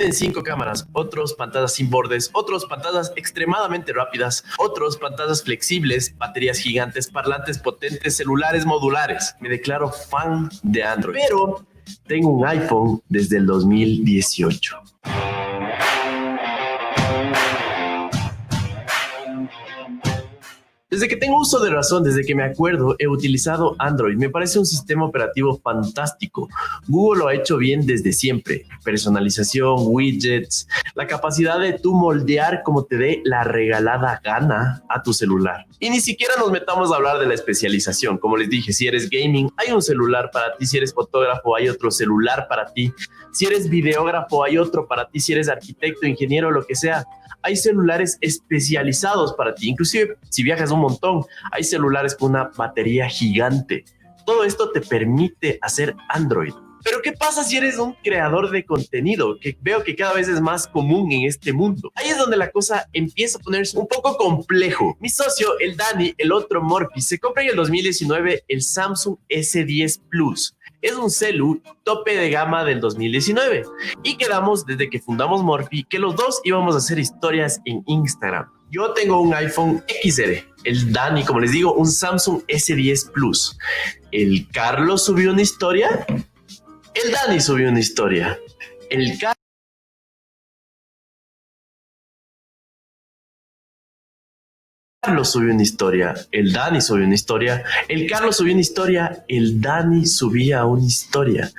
tienen 5 cámaras, otros pantallas sin bordes, otros pantallas extremadamente rápidas, otros pantallas flexibles, baterías gigantes, parlantes potentes, celulares modulares. Me declaro fan de Android, pero tengo un iPhone desde el 2018. Desde que tengo uso de razón, desde que me acuerdo, he utilizado Android. Me parece un sistema operativo fantástico. Google lo ha hecho bien desde siempre. Personalización, widgets, la capacidad de tú moldear como te dé la regalada gana a tu celular. Y ni siquiera nos metamos a hablar de la especialización. Como les dije, si eres gaming, hay un celular para ti. Si eres fotógrafo, hay otro celular para ti. Si eres videógrafo, hay otro para ti. Si eres arquitecto, ingeniero, lo que sea, hay celulares especializados para ti. Inclusive, si viajas un montón, hay celulares con una batería gigante. Todo esto te permite hacer Android. Pero ¿qué pasa si eres un creador de contenido? Que veo que cada vez es más común en este mundo. Ahí es donde la cosa empieza a ponerse un poco complejo. Mi socio, el Dani, el otro Morphy, se compra en el 2019 el Samsung S10 Plus. Es un celu tope de gama del 2019. Y quedamos desde que fundamos Morphy que los dos íbamos a hacer historias en Instagram. Yo tengo un iPhone XR. El Dani, como les digo, un Samsung S10 Plus. El Carlos subió una historia. El Dani subió una historia. El Carlos subió una historia. El Dani subió una historia. El Carlos subió una historia. El Dani subía una historia.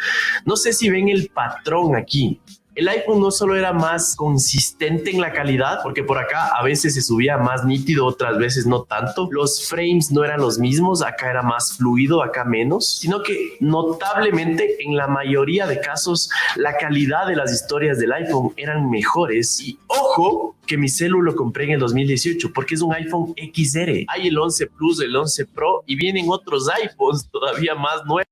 No sé si ven el patrón aquí. El iPhone no solo era más consistente en la calidad, porque por acá a veces se subía más nítido, otras veces no tanto. Los frames no eran los mismos, acá era más fluido, acá menos, sino que notablemente en la mayoría de casos la calidad de las historias del iPhone eran mejores. Y ojo que mi celu lo compré en el 2018 porque es un iPhone XR. Hay el 11 Plus, el 11 Pro y vienen otros iPhones todavía más nuevos.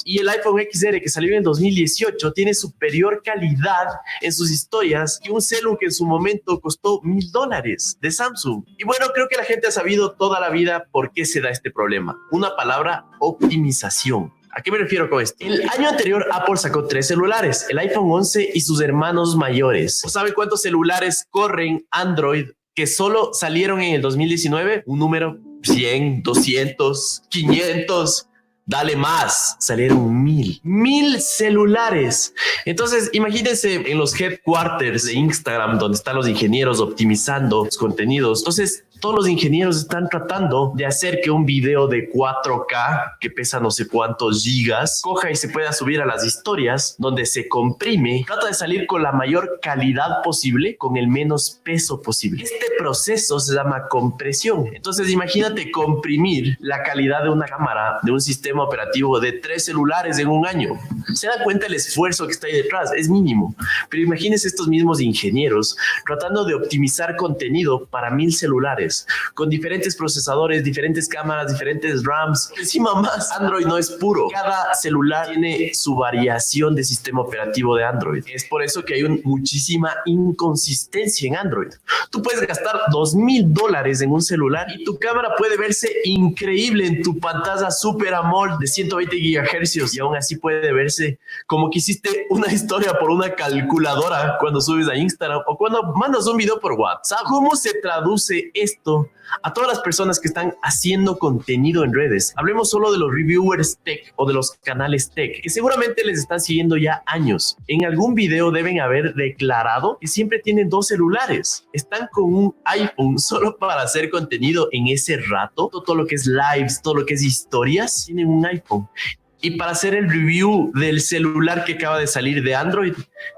Y el iPhone XR que salió en 2018 tiene superior calidad en sus historias que un celu que en su momento costó $1,000 de Samsung. Y bueno, creo que la gente ha sabido toda la vida por qué se da este problema. Una palabra: optimización. ¿A qué me refiero con esto? El año anterior Apple sacó 3 celulares, el iPhone 11 y sus hermanos mayores. ¿Sabe cuántos celulares corren Android que solo salieron en el 2019? Un número: 100, 200, 500... Dale más, salieron 1,000 celulares. Entonces, imagínense en los headquarters de Instagram, donde están los ingenieros optimizando los contenidos. Entonces, todos los ingenieros están tratando de hacer que un video de 4K, que pesa no sé cuántos gigas, coja y se pueda subir a las historias, donde se comprime. Trata de salir con la mayor calidad posible, con el menos peso posible. Este proceso se llama compresión. Entonces, imagínate comprimir la calidad de una cámara, de un sistema operativo de 3 celulares en un año. Se da cuenta el esfuerzo que está ahí detrás, es mínimo. Pero imagínense estos mismos ingenieros tratando de optimizar contenido para 1,000 celulares, con diferentes procesadores, diferentes cámaras, diferentes RAMs. Encima más, Android no es puro. Cada celular tiene su variación de sistema operativo de Android. Es por eso que hay muchísima inconsistencia en Android. Tú puedes gastar $2,000 en un celular y tu cámara puede verse increíble en tu pantalla Super AMOLED de 120 GHz y aún así puede verse como que hiciste una historia por una calculadora cuando subes a Instagram o cuando mandas un video por WhatsApp. ¿Cómo se traduce esto a todas las personas que están haciendo contenido en redes? Hablemos solo de los reviewers tech o de los canales tech, que seguramente les están siguiendo ya años. En algún video deben haber declarado que siempre tienen 2 celulares. Están con un iPhone solo para hacer contenido en ese rato. Todo lo que es lives, todo lo que es historias, tienen un iPhone. Y para hacer el review del celular que acaba de salir de Android,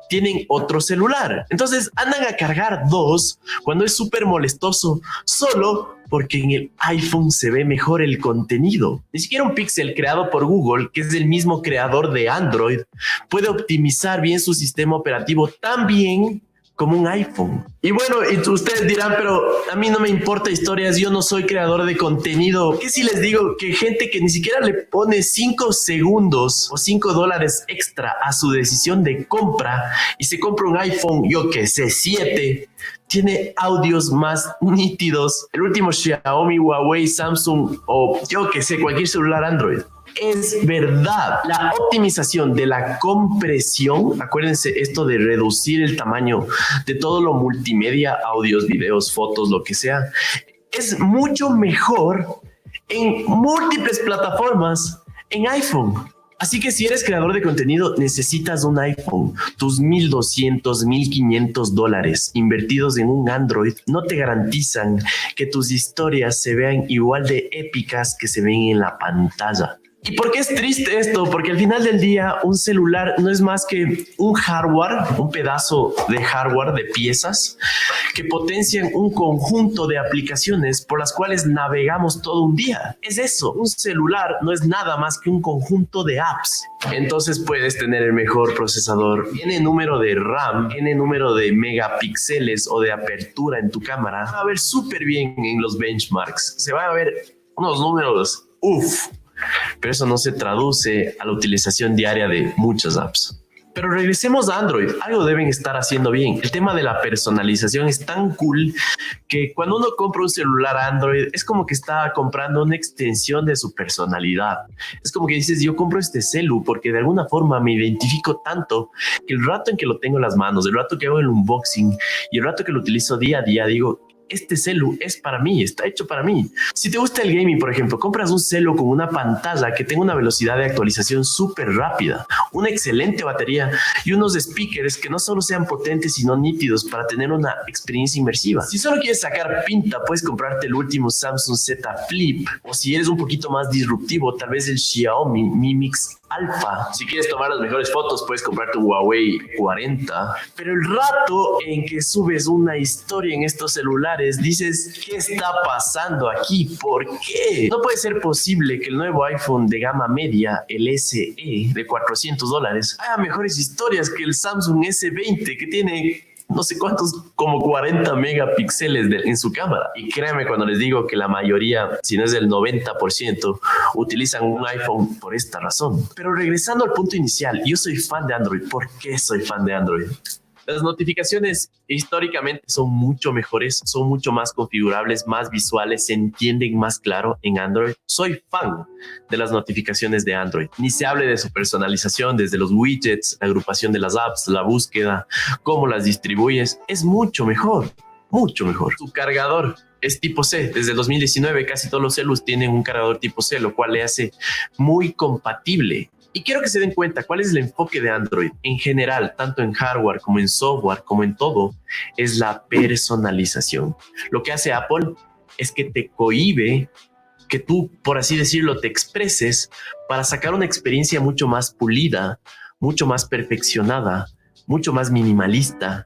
tienen otro celular. Entonces andan a cargar 2 cuando es súper molestoso, solo porque en el iPhone se ve mejor el contenido. Ni siquiera un Pixel creado por Google, que es el mismo creador de Android, puede optimizar bien su sistema operativo tan bien como un iPhone. Y bueno, y ustedes dirán, pero a mí no me importa historias, yo no soy creador de contenido. ¿Qué si les digo que gente que ni siquiera le pone 5 segundos o $5 extra a su decisión de compra y se compra un iPhone, yo que sé, 7, tiene audios más nítidos, el último Xiaomi, Huawei, Samsung o yo que sé, cualquier celular Android? Es verdad. La optimización de la compresión, acuérdense esto de reducir el tamaño de todo lo multimedia, audios, videos, fotos, lo que sea, es mucho mejor en múltiples plataformas en iPhone. Así que si eres creador de contenido, necesitas un iPhone. Tus $1,200, $1,500 invertidos en un Android no te garantizan que tus historias se vean igual de épicas que se ven en la pantalla. ¿Y por qué es triste esto? Porque al final del día un celular no es más que un hardware, un pedazo de hardware, de piezas que potencian un conjunto de aplicaciones por las cuales navegamos todo un día. Es eso, un celular no es nada más que un conjunto de apps. Entonces puedes tener el mejor procesador, n número de RAM, n número de megapíxeles o de apertura en tu cámara. Va a ver súper bien en los benchmarks. Se van a ver unos números, pero eso no se traduce a la utilización diaria de muchas apps. Pero regresemos a Android. Algo deben estar haciendo bien. El tema de la personalización es tan cool que cuando uno compra un celular Android es como que está comprando una extensión de su personalidad. Es como que dices, yo compro este celu porque de alguna forma me identifico tanto que el rato en que lo tengo en las manos, el rato que hago el unboxing y el rato que lo utilizo día a día, digo, este celu es para mí, está hecho para mí. Si te gusta el gaming, por ejemplo, compras un celu con una pantalla que tenga una velocidad de actualización súper rápida, una excelente batería y unos speakers que no solo sean potentes sino nítidos para tener una experiencia inmersiva. Si solo quieres sacar pinta, puedes comprarte el último Samsung Z Flip, o si eres un poquito más disruptivo, tal vez el Xiaomi Mi Mix Alpha. Si quieres tomar las mejores fotos, puedes comprarte un Huawei 40. Pero el rato en que subes una historia en estos celulares, dices, ¿qué está pasando aquí? ¿Por qué? No puede ser posible que el nuevo iPhone de gama media, el SE de $400, haga mejores historias que el Samsung S20, que tiene no sé cuántos, como 40 megapíxeles en su cámara. Y créanme cuando les digo que la mayoría, si no es el 90%, utilizan un iPhone por esta razón. Pero regresando al punto inicial, yo soy fan de Android. ¿Por qué soy fan de Android? Las notificaciones históricamente son mucho mejores, son mucho más configurables, más visuales, se entienden más claro en Android. Soy fan de las notificaciones de Android. Ni se hable de su personalización, desde los widgets, la agrupación de las apps, la búsqueda, cómo las distribuyes. Es mucho mejor, mucho mejor. Su cargador es tipo C. Desde el 2019 casi todos los celus tienen un cargador tipo C, lo cual le hace muy compatible. Y quiero que se den cuenta cuál es el enfoque de Android en general, tanto en hardware como en software, como en todo, es la personalización. Lo que hace Apple es que te cohíbe que tú, por así decirlo, te expreses para sacar una experiencia mucho más pulida, mucho más perfeccionada, mucho más minimalista,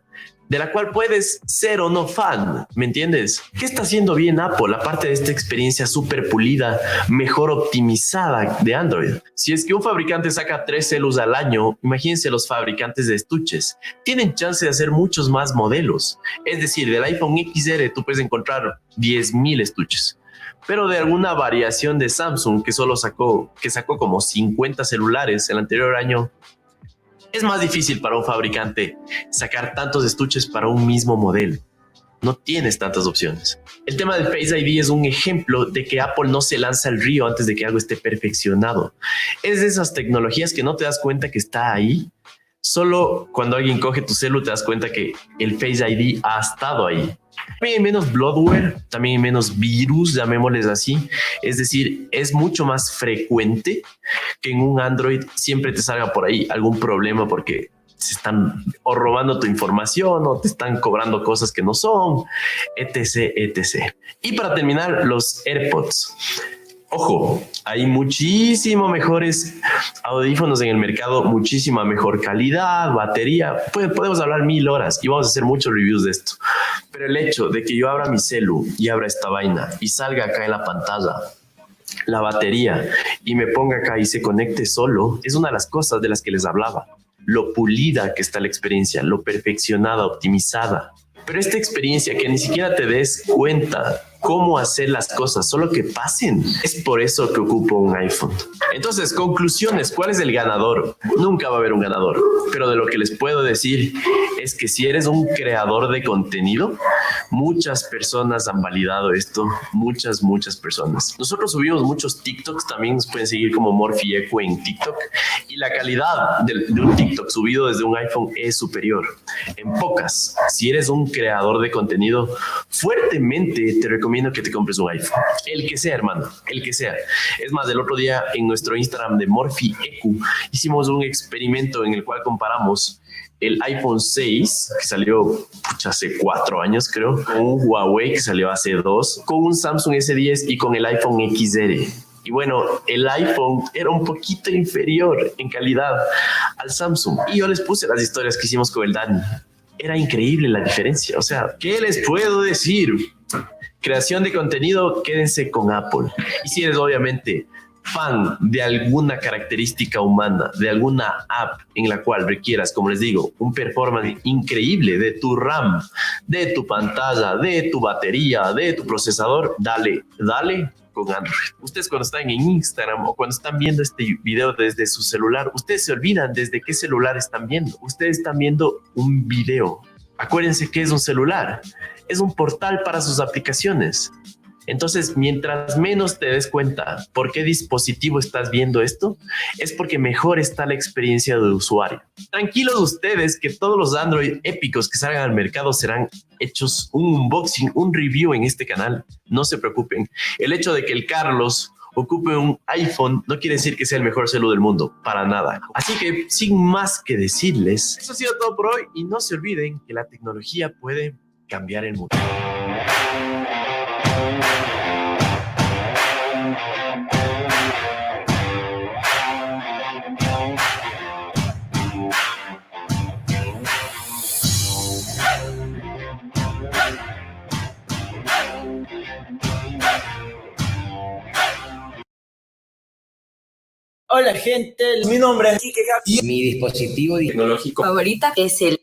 de la cual puedes ser o no fan, ¿me entiendes? ¿Qué está haciendo bien Apple, aparte de esta experiencia súper pulida, mejor optimizada de Android? Si es que un fabricante saca 3 celus al año, imagínense los fabricantes de estuches. Tienen chance de hacer muchos más modelos. Es decir, del iPhone XR tú puedes encontrar 10,000 estuches. Pero de alguna variación de Samsung que sacó como 50 celulares el anterior año, es más difícil para un fabricante sacar tantos estuches para un mismo modelo. No tienes tantas opciones. El tema del Face ID es un ejemplo de que Apple no se lanza al río antes de que algo esté perfeccionado. Es de esas tecnologías que no te das cuenta que está ahí. Solo cuando alguien coge tu celu te das cuenta que el Face ID ha estado ahí. También hay menos bloatware, también hay menos virus, llamémosles así. Es decir, es mucho más frecuente que en un Android siempre te salga por ahí algún problema porque se están o robando tu información o te están cobrando cosas que no son, etc, etc. Y para terminar, los AirPods. Ojo, hay muchísimo mejores audífonos en el mercado, muchísima mejor calidad, batería. Podemos hablar 1000 horas y vamos a hacer muchos reviews de esto. Pero el hecho de que yo abra mi celu y abra esta vaina y salga acá en la pantalla la batería y me ponga acá y se conecte solo, es una de las cosas de las que les hablaba. Lo pulida que está la experiencia, lo perfeccionada, optimizada. Pero esta experiencia que ni siquiera te des cuenta cómo hacer las cosas, solo que pasen. Es por eso que ocupo un iPhone. Entonces, conclusiones, ¿cuál es el ganador? Nunca va a haber un ganador, pero de lo que les puedo decir es que si eres un creador de contenido, muchas personas han validado esto, muchas personas. Nosotros subimos muchos TikToks, también nos pueden seguir como Morphy Eco en TikTok, y la calidad de un TikTok subido desde un iPhone es superior. En pocas, si eres un creador de contenido, fuertemente te recomiendo que te compres un iPhone. El que sea, hermano, el que sea. Es más, el otro día en nuestro Instagram de Morphy Eco hicimos un experimento en el cual comparamos el iPhone 6, que salió hace 4 años, creo, con un Huawei que salió hace 2, con un Samsung S10 y con el iPhone XR. Y bueno, el iPhone era un poquito inferior en calidad al Samsung. Y yo les puse las historias que hicimos con el Dani. Era increíble la diferencia. O sea, ¿qué les puedo decir? Creación de contenido, quédense con Apple. Y si eres obviamente fan de alguna característica humana, de alguna app en la cual requieras, como les digo, un performance increíble de tu RAM, de tu pantalla, de tu batería, de tu procesador, dale con Android. Ustedes cuando están en Instagram o cuando están viendo este video desde su celular, ustedes se olvidan desde qué celular están viendo. Ustedes están viendo un video. Acuérdense que es un celular. Es un portal para sus aplicaciones. Entonces, mientras menos te des cuenta por qué dispositivo estás viendo esto, es porque mejor está la experiencia de usuario. Tranquilos ustedes que todos los Android épicos que salgan al mercado serán hechos un unboxing, un review en este canal. No se preocupen. El hecho de que el Carlos ocupe un iPhone no quiere decir que sea el mejor celular del mundo, para nada. Así que, sin más que decirles, eso ha sido todo por hoy y no se olviden que la tecnología puede cambiar el mundo. Hola gente, mi nombre es Kike y mi dispositivo tecnológico favorita es el...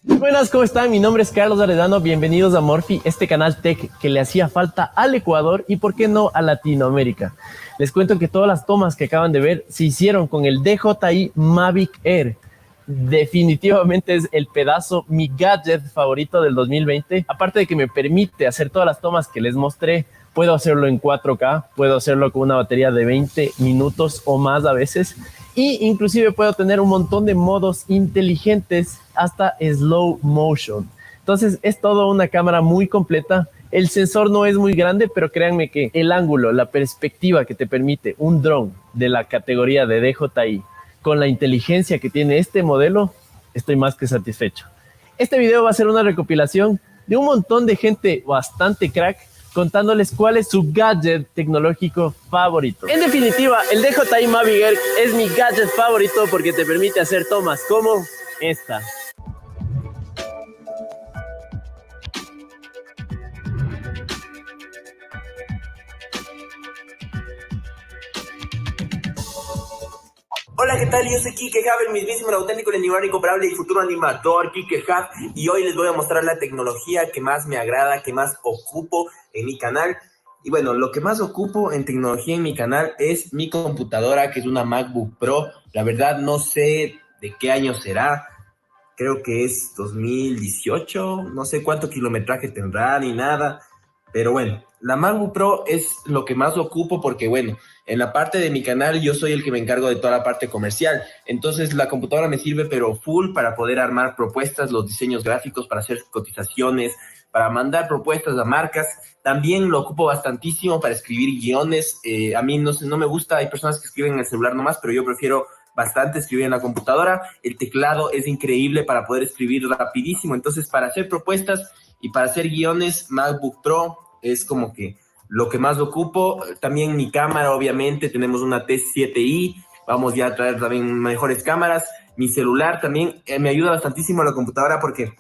Buenas, ¿cómo están? Mi nombre es Carlos Aredano, bienvenidos a Morphy, este canal tech que le hacía falta al Ecuador y por qué no a Latinoamérica. Les cuento que todas las tomas que acaban de ver se hicieron con el DJI Mavic Air. Definitivamente es el pedazo, mi gadget favorito del 2020. Aparte de que me permite hacer todas las tomas que les mostré, puedo hacerlo en 4K, puedo hacerlo con una batería de 20 minutos o más a veces. Y inclusive puedo tener un montón de modos inteligentes hasta slow motion. Entonces es todo una cámara muy completa. El sensor no es muy grande, pero créanme que el ángulo, la perspectiva que te permite un dron de la categoría de DJI con la inteligencia que tiene este modelo, estoy más que satisfecho. Este video va a ser una recopilación de un montón de gente bastante crack contándoles cuál es su gadget tecnológico favorito. En definitiva, el DJI Mavic Air es mi gadget favorito porque te permite hacer tomas como esta. Hola, ¿qué tal? Yo soy Kike Hub, el mismísimo, el auténtico, el inigualable, incomparable y futuro animador Kike Hub, y hoy les voy a mostrar la tecnología que más me agrada, que más ocupo en mi canal. Y bueno, lo que más ocupo en tecnología en mi canal es mi computadora, que es una MacBook Pro. La verdad no sé de qué año será, creo que es 2018, no sé cuánto kilometraje tendrá ni nada, pero bueno, la MacBook Pro es lo que más ocupo porque bueno, en la parte de mi canal yo soy el que me encargo de toda la parte comercial, entonces la computadora me sirve pero full para poder armar propuestas, los diseños gráficos, para hacer cotizaciones, para mandar propuestas a marcas. También lo ocupo bastantísimo para escribir guiones. A mí no me gusta, hay personas que escriben en el celular nomás, pero yo prefiero bastante escribir en la computadora. El teclado es increíble para poder escribir rapidísimo, entonces para hacer propuestas y para hacer guiones, MacBook Pro es como que lo que más ocupo. También mi cámara, obviamente, tenemos una T7i, vamos ya a traer también mejores cámaras. Mi celular también me ayuda bastantísimo a la computadora porque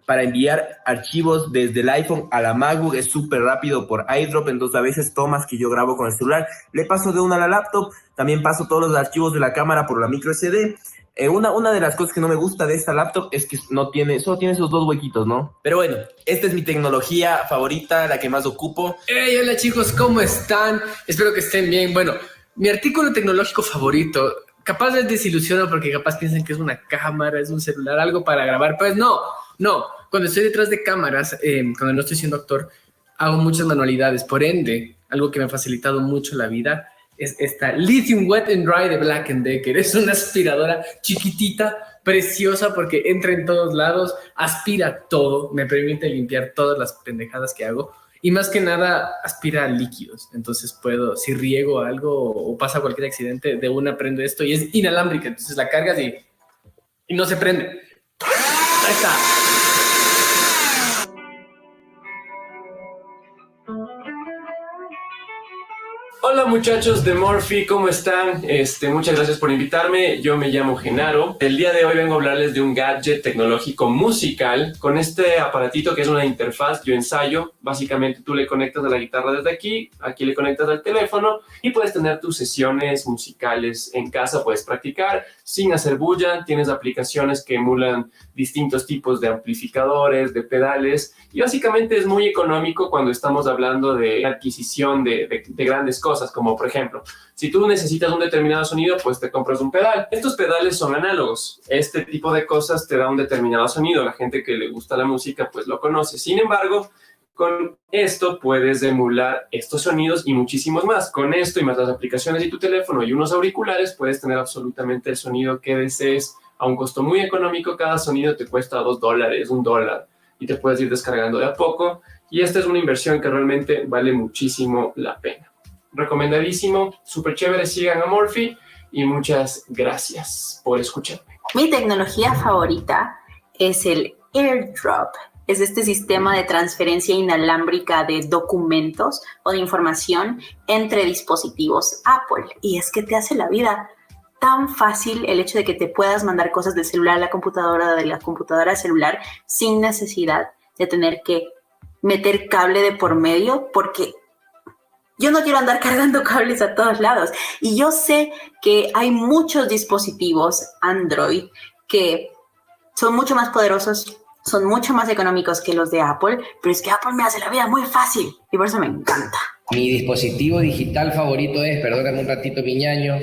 para enviar archivos desde el iPhone a la MacBook. Es súper rápido por iDrop, entonces a veces tomas que yo grabo con el celular, le paso de una a la laptop. También paso todos los archivos de la cámara por la micro SD. Una de las cosas que no me gusta de esta laptop es que solo tiene esos dos huequitos, ¿no? Pero bueno, esta es mi tecnología favorita, la que más ocupo. Hey, hola chicos, ¿cómo están? Espero que estén bien. Bueno, mi artículo tecnológico favorito, capaz les desilusiono porque capaz piensan que es una cámara, es un celular, algo para grabar. Pues no. Cuando estoy detrás de cámaras, cuando no estoy siendo actor, hago muchas manualidades. Por ende, algo que me ha facilitado mucho la vida es esta Lithium Wet and Dry de Black & Decker. Es una aspiradora chiquitita, preciosa, porque entra en todos lados, aspira todo, me permite limpiar todas las pendejadas que hago y más que nada aspira líquidos. Entonces puedo, si riego algo o pasa cualquier accidente, de una prendo esto y es inalámbrica. Entonces la cargas y no se prende. Ahí está. Hola muchachos de Morphy, ¿cómo están? Muchas gracias por invitarme. Yo me llamo Genaro. El día de hoy vengo a hablarles de un gadget tecnológico musical. Con este aparatito que es una interfaz, yo ensayo. Básicamente tú le conectas a la guitarra desde aquí le conectas al teléfono y puedes tener tus sesiones musicales en casa. Puedes practicar sin hacer bulla. Tienes aplicaciones que emulan distintos tipos de amplificadores, de pedales, y básicamente es muy económico cuando estamos hablando de adquisición de grandes cosas, como por ejemplo, si tú necesitas un determinado sonido, pues te compras un pedal. Estos pedales son análogos. Este tipo de cosas te da un determinado sonido. La gente que le gusta la música, pues lo conoce. Sin embargo, con esto puedes emular estos sonidos y muchísimos más. Con esto y más las aplicaciones y tu teléfono y unos auriculares, puedes tener absolutamente el sonido que desees a un costo muy económico. Cada sonido te cuesta $2, $1, y te puedes ir descargando de a poco. Y esta es una inversión que realmente vale muchísimo la pena. Recomendadísimo, súper chévere. Sigan a Morphy y muchas gracias por escucharme. Mi tecnología favorita es el AirDrop. Es este sistema de transferencia inalámbrica de documentos o de información entre dispositivos Apple. Y es que te hace la vida tan fácil el hecho de que te puedas mandar cosas del celular a la computadora, de la computadora al celular, sin necesidad de tener que meter cable de por medio, porque yo no quiero andar cargando cables a todos lados. Y yo sé que hay muchos dispositivos Android que son mucho más poderosos, son mucho más económicos que los de Apple, pero es que Apple me hace la vida muy fácil y por eso me encanta. Mi dispositivo digital favorito es, perdóname un ratito mi ñaño,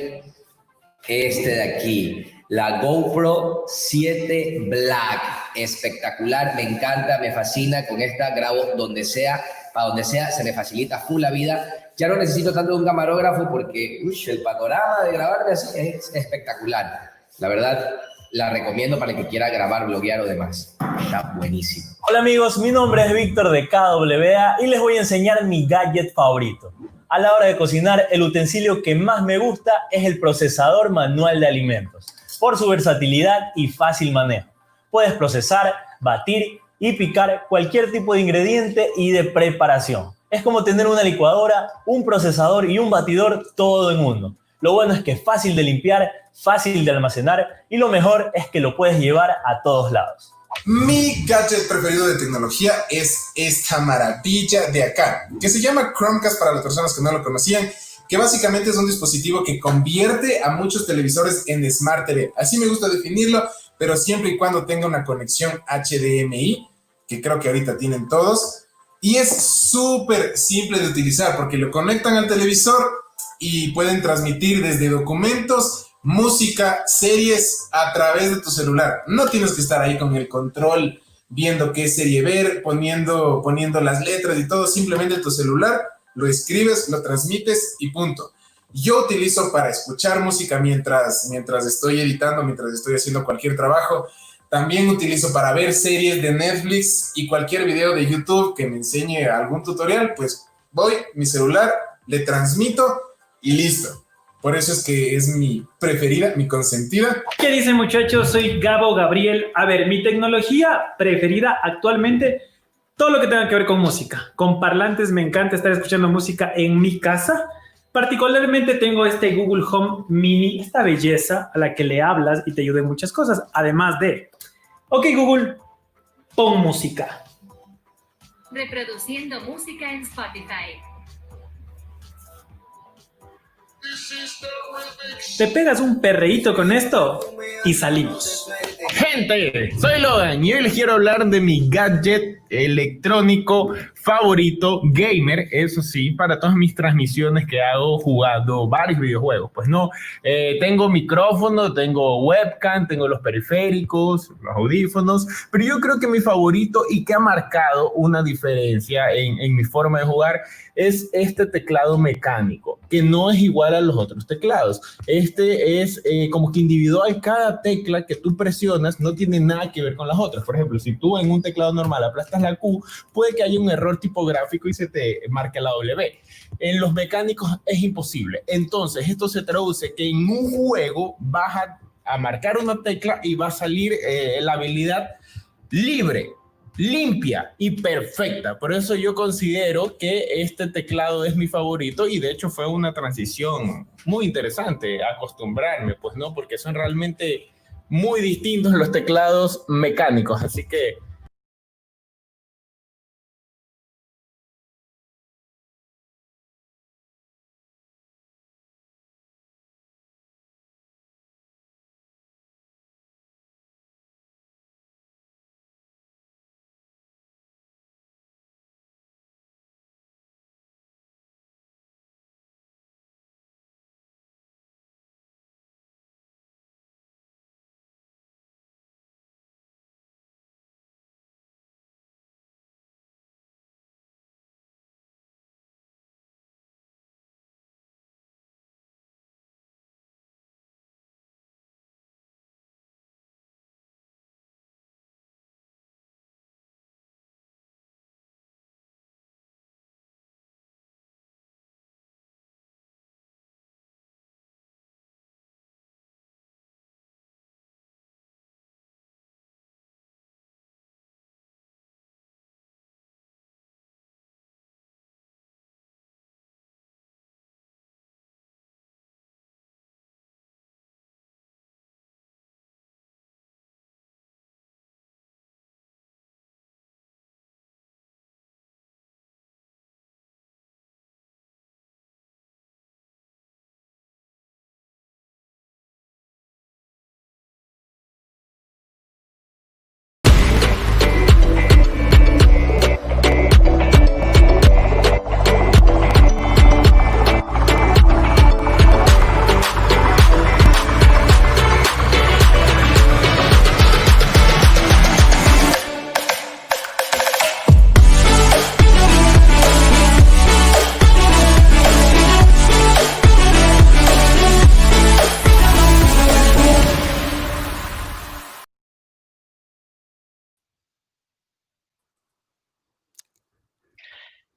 este de aquí, la GoPro 7 Black. Espectacular, me encanta, me fascina. Con esta grabo donde sea, para donde sea, se me facilita full la vida. Ya no necesito tanto de un camarógrafo porque el panorama de grabarme así es espectacular. La verdad, la recomiendo para el que quiera grabar, bloguear o demás. Está buenísimo. Hola amigos, mi nombre es Víctor de KWA y les voy a enseñar mi gadget favorito. A la hora de cocinar, el utensilio que más me gusta es el procesador manual de alimentos, por su versatilidad y fácil manejo. Puedes procesar, batir y picar cualquier tipo de ingrediente y de preparación. Es como tener una licuadora, un procesador y un batidor todo en uno. Lo bueno es que es fácil de limpiar, fácil de almacenar y lo mejor es que lo puedes llevar a todos lados. Mi gadget preferido de tecnología es esta maravilla de acá, que se llama Chromecast para las personas que no lo conocían, que básicamente es un dispositivo que convierte a muchos televisores en Smart TV. Así me gusta definirlo, pero siempre y cuando tenga una conexión HDMI, que creo que ahorita tienen todos, y es súper simple de utilizar porque lo conectan al televisor y pueden transmitir desde documentos, música, series a través de tu celular. No tienes que estar ahí con el control viendo qué serie ver, poniendo las letras y todo. Simplemente tu celular lo escribes, lo transmites y punto. Yo utilizo para escuchar música mientras estoy editando, mientras estoy haciendo cualquier trabajo. También utilizo para ver series de Netflix y cualquier video de YouTube que me enseñe algún tutorial. Pues voy, mi celular, le transmito y listo. Por eso es que es mi preferida, mi consentida. ¿Qué dicen muchachos? Soy Gabo Gabriel. A ver, mi tecnología preferida actualmente, todo lo que tenga que ver con música. Con parlantes, me encanta estar escuchando música en mi casa. Particularmente tengo este Google Home Mini, esta belleza a la que le hablas y te ayuda en muchas cosas. Además de, ok Google, Pon música. Reproduciendo música en Spotify. Te pegas un perreíto con esto y salimos. Gente, soy Logan y hoy les quiero hablar de mi gadget electrónico favorito gamer, eso sí, para todas mis transmisiones que hago jugando varios videojuegos. Pues no, tengo micrófono, tengo webcam, tengo los periféricos, los audífonos, pero yo creo que mi favorito y que ha marcado una diferencia en mi forma de jugar es este teclado mecánico, que no es igual a los otros teclados. Este es como que individual, cada tecla que tú presionas no tiene nada que ver con las otras. Por ejemplo, si tú en un teclado normal aplastas la Q, puede que haya un error tipográfico y se te marque la W. En los mecánicos es imposible. Entonces, esto se traduce que en un juego vas a marcar una tecla y va a salir la habilidad libre, limpia y perfecta. Por eso yo considero que este teclado es mi favorito y de hecho fue una transición muy interesante acostumbrarme, pues no, porque son realmente muy distintos los teclados mecánicos, así que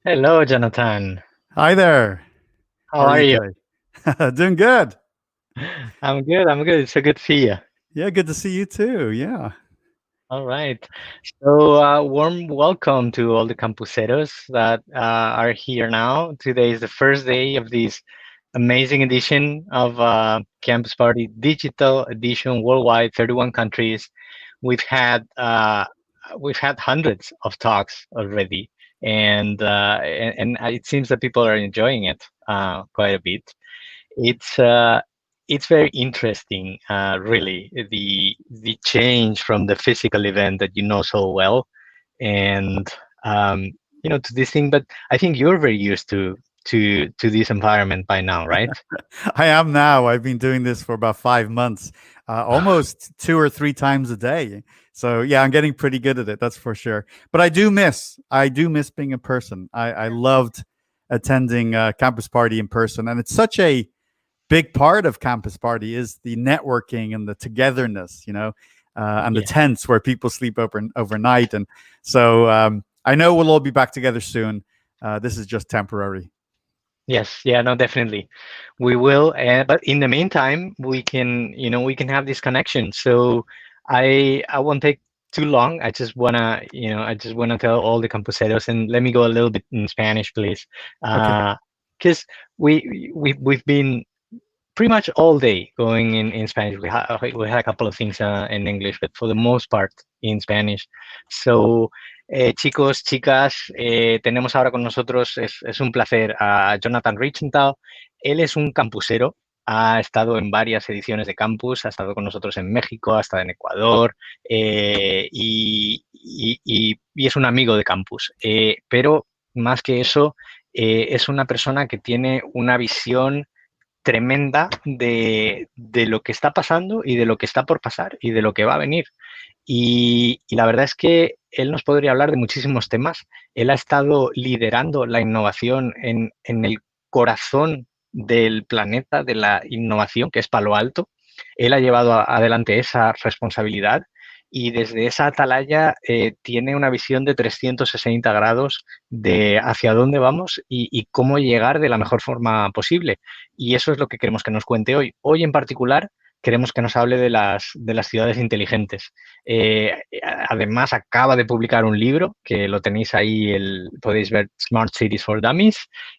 Hello, Jonathan. Hi there. How are you? Today? Doing good. I'm good. I'm good. It's so good to see you. Yeah, good to see you too. Yeah. All right. So, warm welcome to all the campuseros that are here now. Today is the first day of this amazing edition of Campus Party Digital Edition worldwide, 31 countries. We've had hundreds of talks already, and it seems that people are enjoying it quite a bit. It's it's very interesting, really, the change from the physical event that you know so well, and to this thing. But I think you're very used to this environment by now, right? I am now. I've been doing this for about 5 months, almost 2 or 3 times a day. So yeah, I'm getting pretty good at it. That's for sure. But I do miss being in person. I loved attending Campus Party in person, and it's such a big part of Campus Party is the networking and the togetherness, and the tents where people sleep overnight. And so I know we'll all be back together soon. This is just temporary. Yes, yeah, no, definitely, we will. But in the meantime, we can have this connection. So I won't take too long. I just wanna tell all the campuseros, and let me go a little bit in Spanish, please, Okay. because we've been pretty much all day going in Spanish. We had a couple of things in English, but for the most part in Spanish. So, chicos, chicas, tenemos ahora con nosotros, es un placer, a Jonathan Reichental. Él es un campusero, ha estado en varias ediciones de campus, ha estado con nosotros en México, ha estado en Ecuador, y es un amigo de campus. Pero más que eso, es una persona que tiene una visión tremenda de lo que está pasando y de lo que está por pasar y de lo que va a venir. Y la verdad es que él nos podría hablar de muchísimos temas. Él ha estado liderando la innovación en el corazón del planeta de la innovación, que es Palo Alto. Él ha llevado adelante esa responsabilidad y desde esa atalaya tiene una visión de 360 grados de hacia dónde vamos y cómo llegar de la mejor forma posible. Y eso es lo que queremos que nos cuente hoy. Hoy en particular queremos que nos hable de las ciudades inteligentes. Además, acaba de publicar un libro que lo tenéis ahí, podéis ver, Smart Cities for Dummies,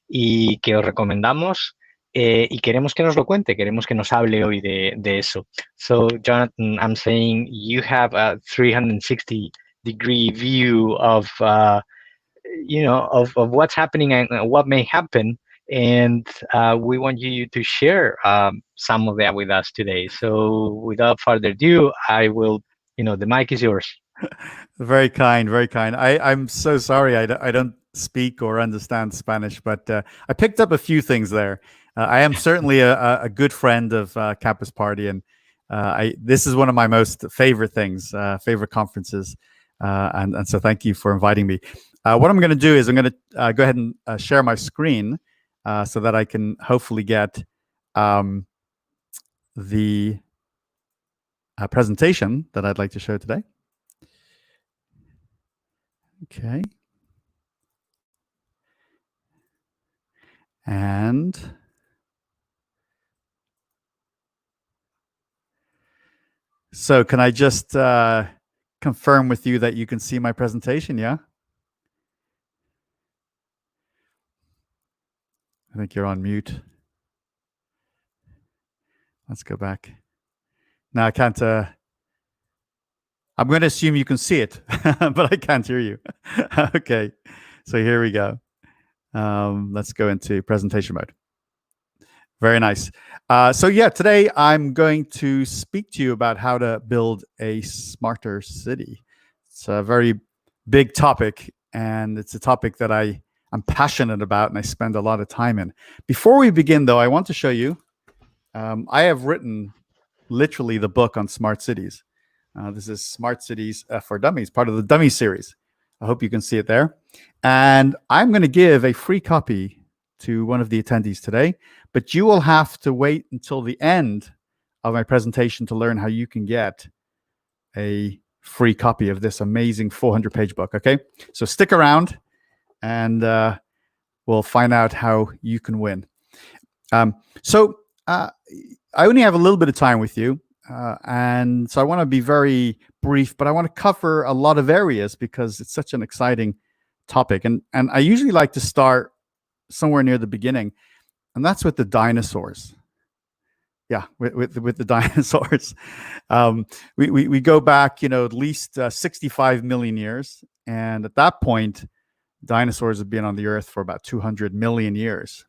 y que os recomendamos. Y queremos que nos lo cuente, queremos que nos hable hoy de eso. So, Jonathan, I'm saying you have a 360-degree view of, of what's happening and what may happen. And we want you to share some of that with us today. So without further ado, I will, the mic is yours. Very kind, very kind. I'm so sorry. I don't speak or understand Spanish, but I picked up a few things there. I am certainly a good friend of Campus Party, and this is one of my most favorite things, favorite conferences. And so thank you for inviting me. What I'm going to do is I'm going to go ahead and share my screen so that I can hopefully get the presentation that I'd like to show today. Okay. And so can I just confirm with you that you can see my presentation? Yeah. I think you're on mute. Let's go back. Now I can't. I'm going to assume you can see it, but I can't hear you. Okay, so here we go. Let's go into presentation mode. Very nice. So yeah, today I'm going to speak to you about how to build a smarter city. It's a very big topic, and it's a topic that I'm passionate about and I spend a lot of time in. Before we begin, though, I want to show you, I have written literally the book on smart cities. This is Smart Cities for Dummies, part of the Dummy series. I hope you can see it there. And I'm going to give a free copy to one of the attendees today, but you will have to wait until the end of my presentation to learn how you can get a free copy of this amazing 400-page book, okay? So stick around and we'll find out how you can win. So I only have a little bit of time with you. And so I want to be very brief, but I want to cover a lot of areas because it's such an exciting topic. And I usually like to start somewhere near the beginning, and that's with the dinosaurs. Yeah, with the dinosaurs. We go back, at least 65 million years. And at that point, dinosaurs have been on the earth for about 200 million years.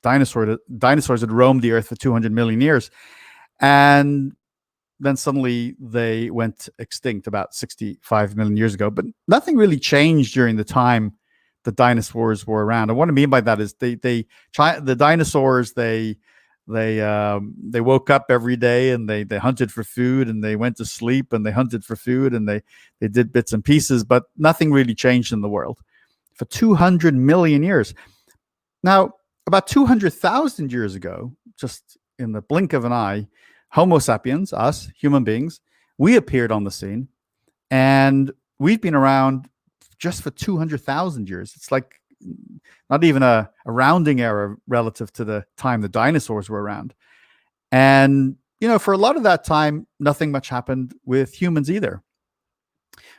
Dinosaurs had roamed the earth for 200 million years. And then suddenly they went extinct about 65 million years ago. But nothing really changed during the time the dinosaurs were around. And what I mean by that is the dinosaurs, they woke up every day and they hunted for food, and they went to sleep and they hunted for food, and they did bits and pieces, but nothing really changed in the world for 200 million years. Now, about 200,000 years ago, just in the blink of an eye, Homo sapiens, us, human beings, we appeared on the scene, and we've been around just for 200,000 years. It's like not even a rounding error relative to the time the dinosaurs were around. And, for a lot of that time, nothing much happened with humans either.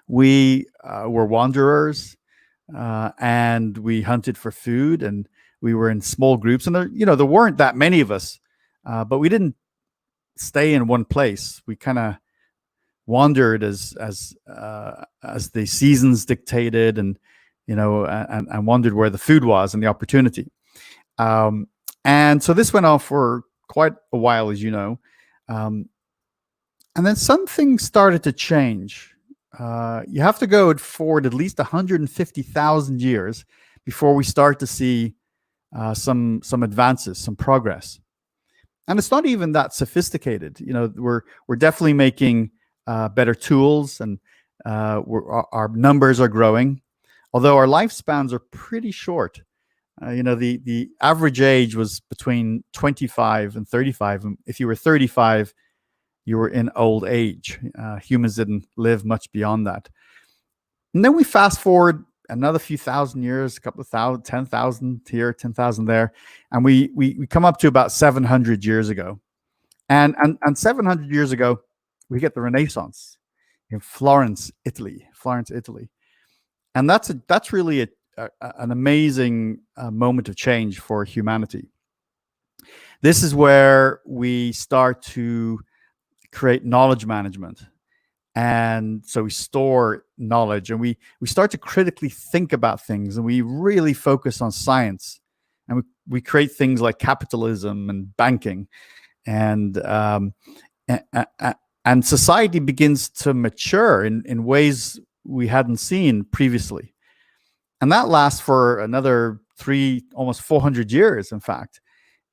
We were wanderers, and we hunted for food, and we were in small groups. And there weren't that many of us but we didn't stay in one place. We kind of wandered as the seasons dictated, and and wondered where the food was and the opportunity. And so this went on for quite a while, as you know. And then something started to change. You have to go forward at least 150,000 years before we start to see some advances, some progress. And it's not even that sophisticated. We're definitely making better tools, and our numbers are growing, although our lifespans are pretty short. The average age was between 25 and 35. And if you were 35, you were in old age. Humans didn't live much beyond that. And then we fast forward another few thousand years, a couple of thousand, 10,000 here, 10,000 there. And we come up to about 700 years ago. And 700 years ago, we get the Renaissance in Florence, Italy. And that's really an amazing moment of change for humanity. This is where we start to create knowledge management. And so we store knowledge, and we start to critically think about things, and we really focus on science. And we create things like capitalism and banking, and society begins to mature in ways we hadn't seen previously. And that lasts for another almost 400 years, in fact.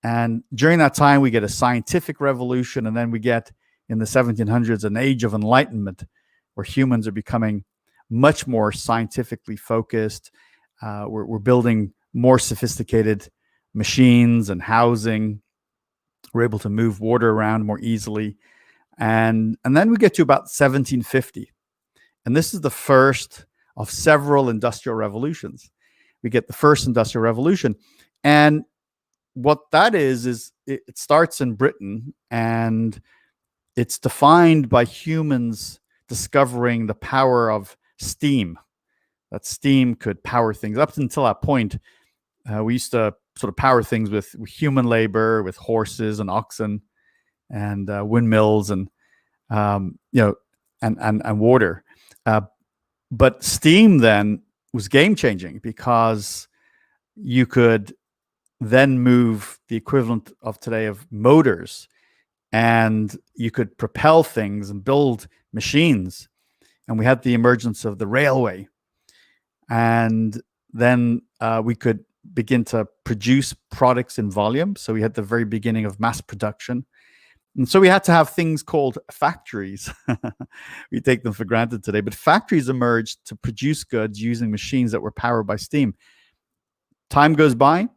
And during that time, we get a scientific revolution, and then we get, in the 1700s, an age of enlightenment, where humans are becoming much more scientifically focused. We're building more sophisticated machines and housing. We're able to move water around more easily. And then we get to about 1750. And this is the first of several industrial revolutions. We get the first industrial revolution. And what that is it starts in Britain, and it's defined by humans discovering the power of steam. That steam could power things. Up until that point, we used to sort of power things with human labor, with horses and oxen, and windmills, and and water. But steam then was game changing, because you could then move the equivalent of today of motors, and you could propel things and build machines. And we had the emergence of the railway. And then we could begin to produce products in volume. So we had the very beginning of mass production. And so we had to have things called factories. We take them for granted today, but factories emerged to produce goods using machines that were powered by steam. Time goes by,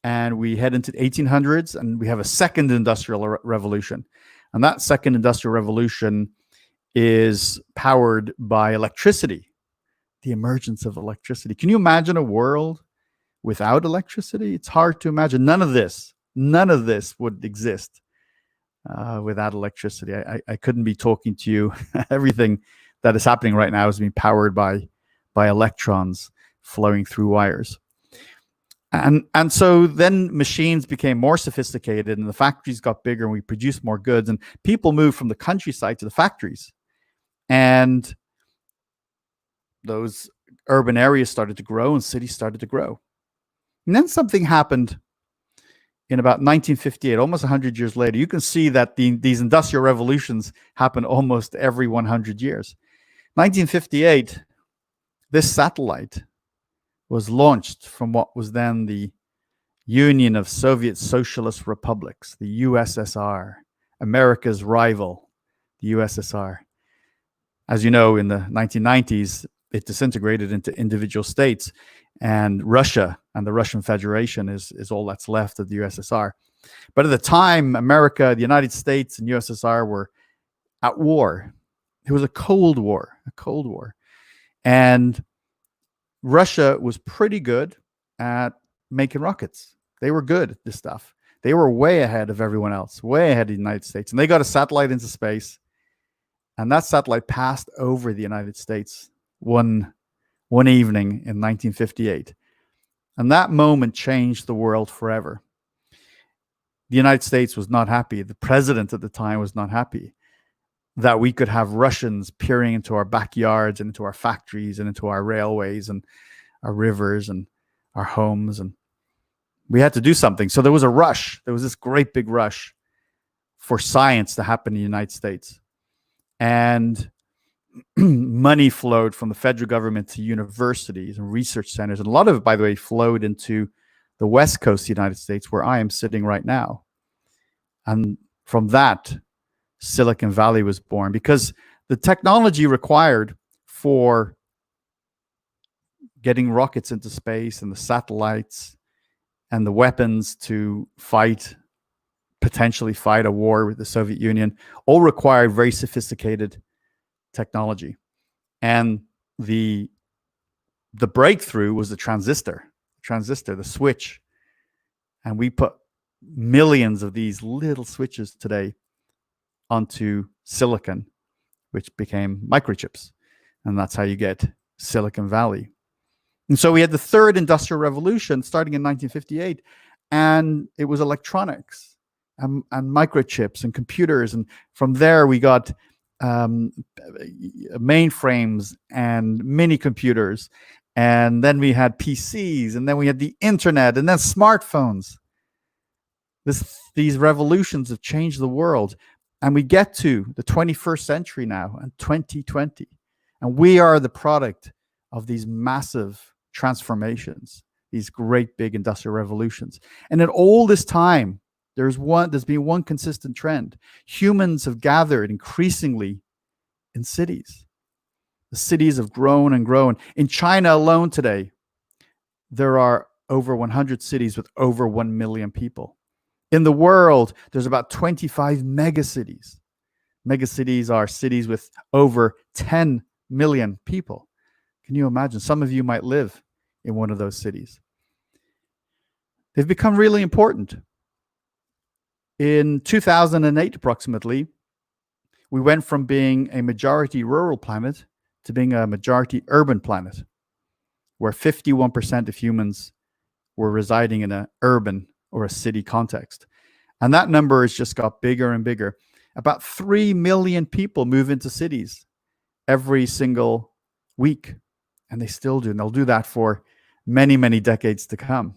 and we head into the 1800s, and we have a second industrial revolution. And that second industrial revolution is powered by electricity, the emergence of electricity. Can you imagine a world without electricity? It's hard to imagine. None of this would exist without electricity. I couldn't be talking to you. Everything that is happening right now is being powered by electrons flowing through wires. And so then machines became more sophisticated, and the factories got bigger, and we produced more goods, and people moved from the countryside to the factories. And those urban areas started to grow, and cities started to grow. And then something happened in about 1958, almost 100 years later. You can see that these industrial revolutions happen almost every 100 years. 1958, this satellite was launched from what was then the Union of Soviet Socialist Republics, the USSR, America's rival, the USSR. As you know, in the 1990s, it disintegrated into individual states, and Russia and the Russian Federation is all that's left of the USSR. But at the time, America, the United States, and USSR were at war. It was a Cold War. And Russia was pretty good at making rockets. They were good at this stuff. They were way ahead of everyone else, way ahead of the United States. And they got a satellite into space, and that satellite passed over the United States one evening in 1958. And that moment changed the world forever. The United States was not happy. The president at the time was not happy that we could have Russians peering into our backyards and into our factories and into our railways and our rivers and our homes. And we had to do something. So there was a rush. There was this great big rush for science to happen in the United States. And money flowed from the federal government to universities and research centers. And a lot of it, by the way, flowed into the West Coast of the United States, where I am sitting right now. And from that, Silicon Valley was born, because the technology required for getting rockets into space and the satellites and the weapons to potentially fight a war with the Soviet Union, all required very sophisticated technology. And the breakthrough was the transistor, the switch. And we put millions of these little switches today onto silicon, which became microchips. And that's how you get Silicon Valley. And so we had the third industrial revolution starting in 1958, and it was electronics and microchips and computers. And from there we got mainframes and mini computers. And then we had PCs, and then we had the internet, and then smartphones. These revolutions have changed the world. And we get to the 21st century now, and 2020. And we are the product of these massive transformations, these great big industrial revolutions. And in all this time, there's been one consistent trend. Humans have gathered increasingly in cities. The cities have grown and grown. In China alone today, there are over 100 cities with over 1 million people. In the world, there's about 25 megacities. Megacities are cities with over 10 million people. Can you imagine? Some of you might live in one of those cities. They've become really important. In 2008, approximately, we went from being a majority rural planet to being a majority urban planet, where 51% of humans were residing in an urban or a city context. And that number has just got bigger and bigger. About 3 million people move into cities every single week, and they still do. And they'll do that for many, many decades to come.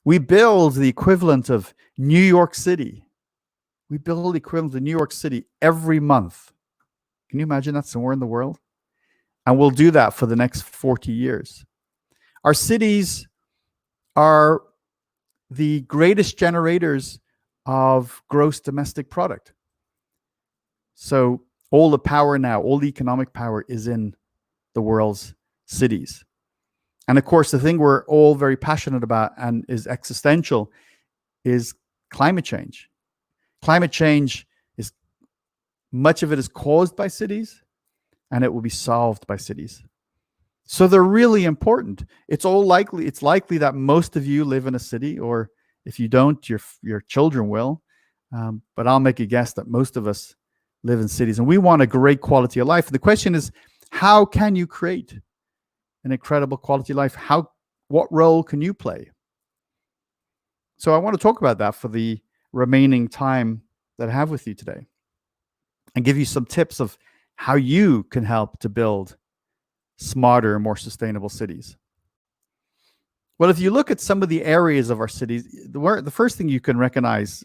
We build the equivalent of New York City. We build the equivalent of New York City every month. Can you imagine that somewhere in the world? And we'll do that for the next 40 years. Our cities are the greatest generators of gross domestic product. So all the power now, all the economic power is in the world's cities. And of course, the thing we're all very passionate about and is existential is climate change. Climate change is, much of it is caused by cities, and it will be solved by cities. So they're really important. It's likely that most of you live in a city, or if you don't, your children will. But I'll make a guess that most of us live in cities, and we want a great quality of life. The question is, how can you create an incredible quality of life? What role can you play? So I want to talk about that for the remaining time that I have with you today, and give you some tips of how you can help to build smarter, more sustainable cities. Well, if you look at some of the areas of our cities, the first thing you can recognize,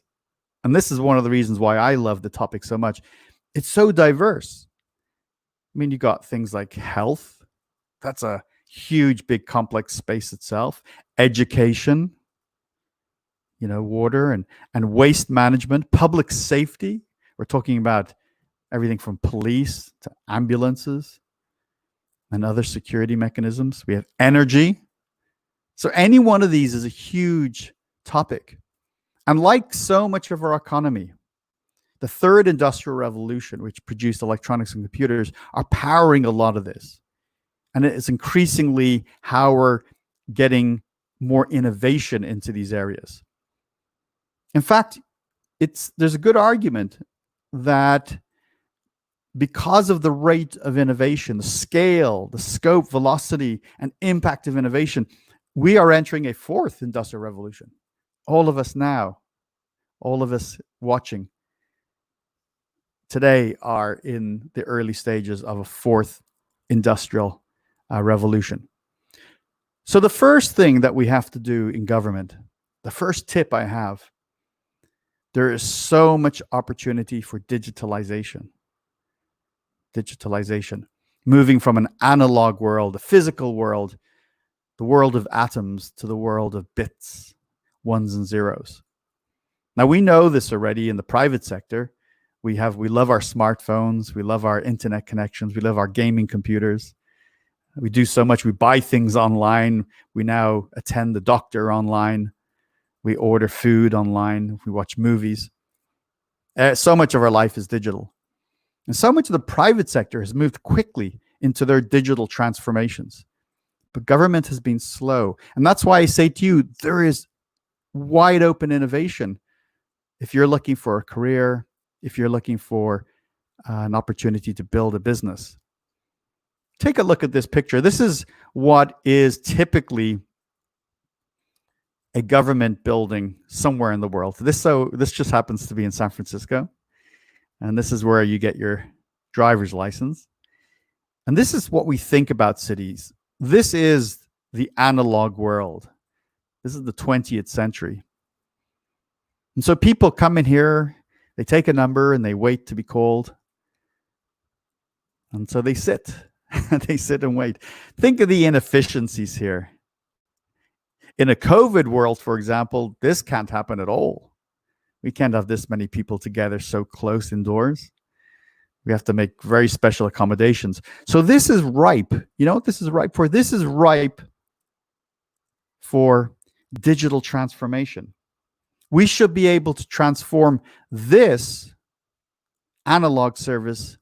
and this is one of the reasons why I love the topic so much, it's so diverse. I mean, you got things like health. That's a huge, big, complex space itself. Education, water and waste management, public safety. We're talking about everything from police to ambulances and other security mechanisms. We have energy. So any one of these is a huge topic. And like so much of our economy, the third industrial revolution, which produced electronics and computers, are powering a lot of this. And it is increasingly how we're getting more innovation into these areas. In fact, there's a good argument that because of the rate of innovation, the scale, the scope, velocity, and impact of innovation, we are entering a fourth industrial revolution. All of us now all of us watching today are in the early stages of a fourth industrial revolution. So the first thing that we have to do in government, the first tip I have, there is so much opportunity for digitalization. Digitalization, moving from an analog world, a physical world, the world of atoms, to the world of bits, ones and zeros. Now we know this already in the private sector. We love our smartphones, we love our internet connections, we love our gaming computers. We do so much. We buy things online. We now attend the doctor online. We order food online. We watch movies. So much of our life is digital. And so much of the private sector has moved quickly into their digital transformations. But government has been slow. And that's why I say to you, there is wide open innovation. If you're looking for a career, if you're looking for an opportunity to build a business, take a look at this picture. This is what is typically a government building somewhere in the world. This just happens to be in San Francisco. And this is where you get your driver's license. And this is what we think about cities. This is the analog world. This is the 20th century. And so people come in here, they take a number and they wait to be called. And so they sit. They sit and wait. Think of the inefficiencies here. In a COVID world, for example, this can't happen at all. We can't have this many people together so close indoors. We have to make very special accommodations. So this is ripe. You know what this is ripe for? This is ripe for digital transformation. We should be able to transform this analog service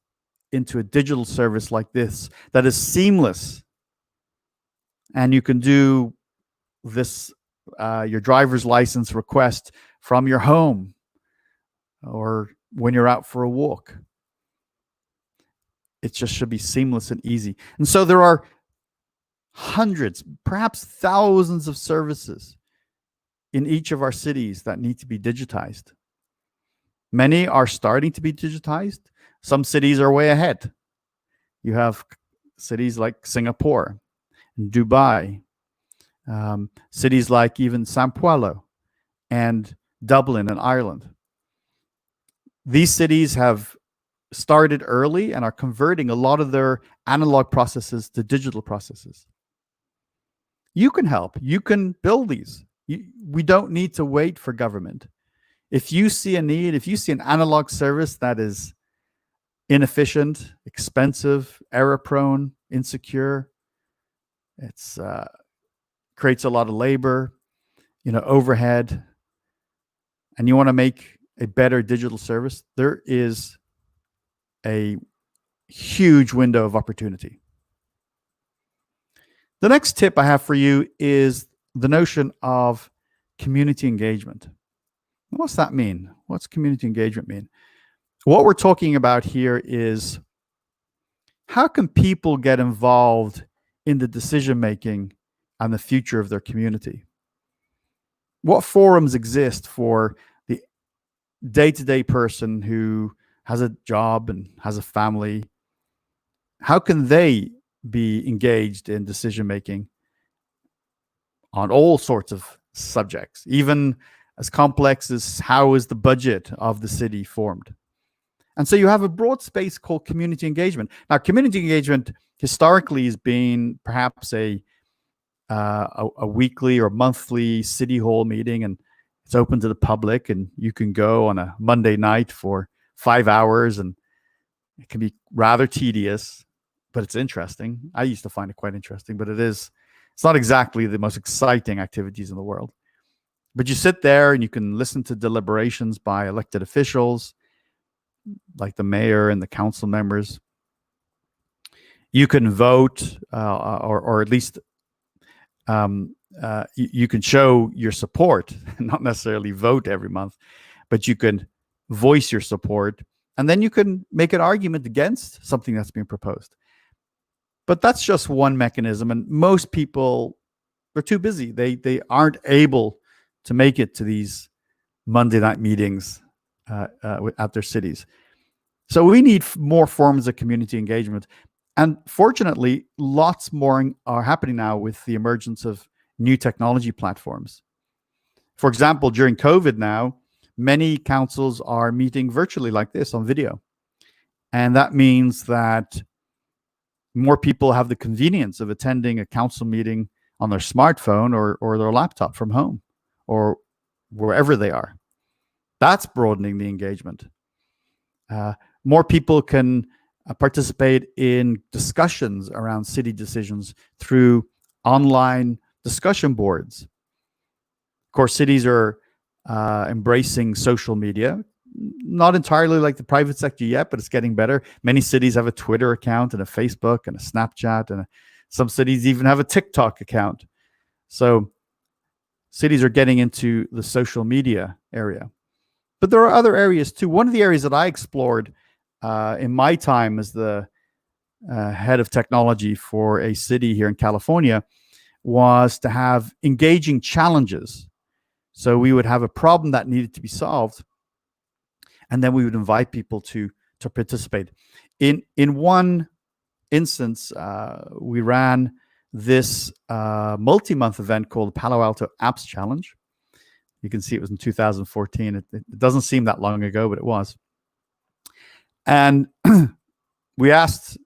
into a digital service like this that is seamless. And you can do this, your driver's license request from your home or when you're out for a walk. It just should be seamless and easy. And so there are hundreds, perhaps thousands of services in each of our cities that need to be digitized. Many are starting to be digitized. Some cities are way ahead. You have cities like Singapore and Dubai, cities like even Sao Paulo and Dublin and Ireland. These cities have started early and are converting a lot of their analog processes to digital processes. You can help. You can build these. We don't need to wait for government. If you see a need, if you see an analog service that is inefficient, expensive, error-prone, insecure, it's creates a lot of labor, overhead, and you want to make a better digital service, there is a huge window of opportunity. The next tip I have for you is the notion of community engagement. What's that mean? What's community engagement mean? What we're talking about here is how can people get involved in the decision-making and the future of their community? What forums exist for the day-to-day person who has a job and has a family? How can they be engaged in decision-making on all sorts of subjects, even as complex as how is the budget of the city formed? And so you have a broad space called community engagement. Now, community engagement historically has been perhaps a weekly or monthly city hall meeting, and it's open to the public, and you can go on a Monday night for 5 hours, and it can be rather tedious, but it's interesting. I used to find it quite interesting, but it's not exactly the most exciting activities in the world. But you sit there and you can listen to deliberations by elected officials, like the mayor and the council members. You can vote, or at least you can show your support, not necessarily vote every month, but you can voice your support, and then you can make an argument against something that's being proposed. But that's just one mechanism, and most people, they're too busy. They aren't able to make it to these Monday night meetings at their cities. So we need more forms of community engagement. And fortunately, lots more are happening now with the emergence of new technology platforms. For example, during COVID now, many councils are meeting virtually like this on video. And that means that more people have the convenience of attending a council meeting on their smartphone or their laptop from home or wherever they are. That's broadening the engagement. More people can participate in discussions around city decisions through online discussion boards. Of course, cities are embracing social media, not entirely like the private sector yet, but it's getting better. Many cities have a Twitter account and a Facebook and a Snapchat, and some cities even have a TikTok account. So cities are getting into the social media area. But there are other areas too. One of the areas that I explored in my time as the head of technology for a city here in California was to have engaging challenges. So we would have a problem that needed to be solved, and then we would invite people to participate. In one instance, we ran this multi-month event called the Palo Alto Apps Challenge. You can see it was in 2014. It doesn't seem that long ago, but it was. And we asked,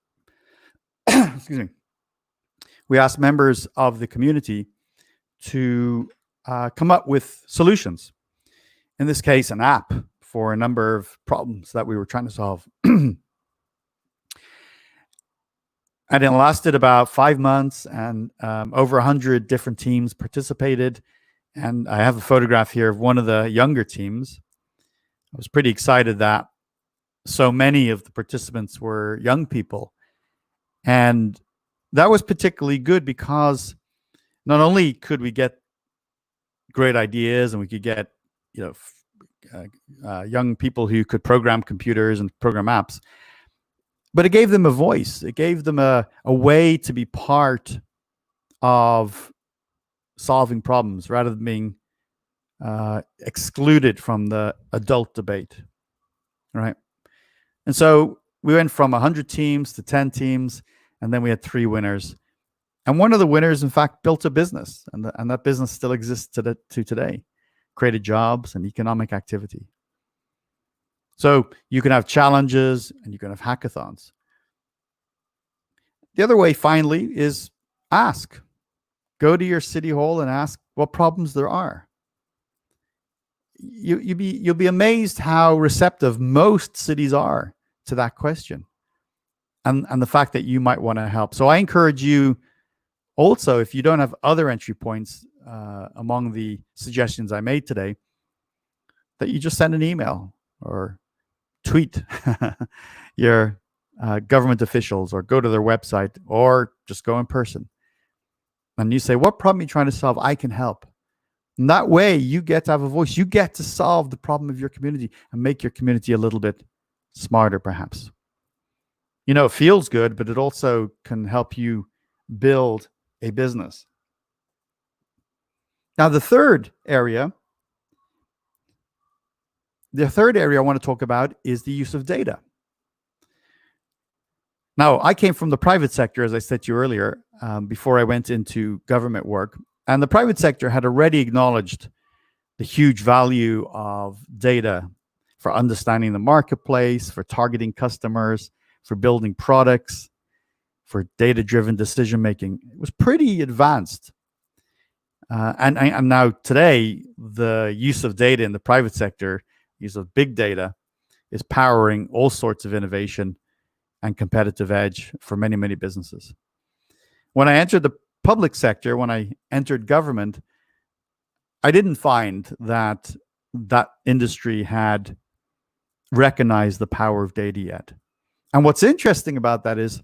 excuse me, we asked members of the community to come up with solutions. In this case, an app for a number of problems that we were trying to solve. And it lasted about 5 months, and over 100 different teams participated. And I have a photograph here of one of the younger teams. I was pretty excited that so many of the participants were young people. And that was particularly good because not only could we get great ideas and we could get, young people who could program computers and program apps, but it gave them a voice. It gave them a way to be part of solving problems rather than being excluded from the adult debate, right? And so we went from 100 teams to 10 teams, and then we had 3 winners. And one of the winners, in fact, built a business, and that business still exists to today, created jobs and economic activity. So you can have challenges and you can have hackathons. The other way, finally, is ask. Go to your city hall and ask what problems there are. You'll be amazed how receptive most cities are to that question, and the fact that you might want to help. So I encourage you also, if you don't have other entry points among the suggestions I made today, that you just send an email or tweet your government officials, or go to their website, or just go in person. And you say, what problem are you trying to solve? I can help. And that way you get to have a voice. You get to solve the problem of your community and make your community a little bit smarter, perhaps. It feels good, but it also can help you build a business. Now, the third area I want to talk about is the use of data. Now, I came from the private sector, as I said to you earlier, before I went into government work. And the private sector had already acknowledged the huge value of data for understanding the marketplace, for targeting customers, for building products, for data-driven decision-making. It was pretty advanced. And now today, the use of data in the private sector, use of big data, is powering all sorts of innovation and competitive edge for many, many businesses. When I entered the public sector, when I entered government, I didn't find that industry had recognized the power of data yet. And what's interesting about that is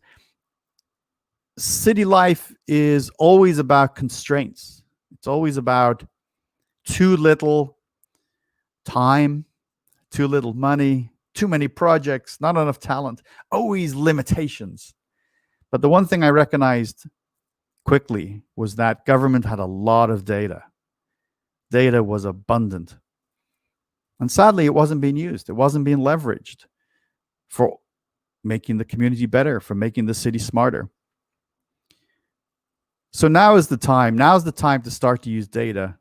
city life is always about constraints. It's always about too little time, too little money, too many projects, not enough talent, always limitations. But the one thing I recognized quickly was that government had a lot of data. Data was abundant. And sadly, it wasn't being used. It wasn't being leveraged for making the community better, for making the city smarter. So now is the time. Now is the time to start to use data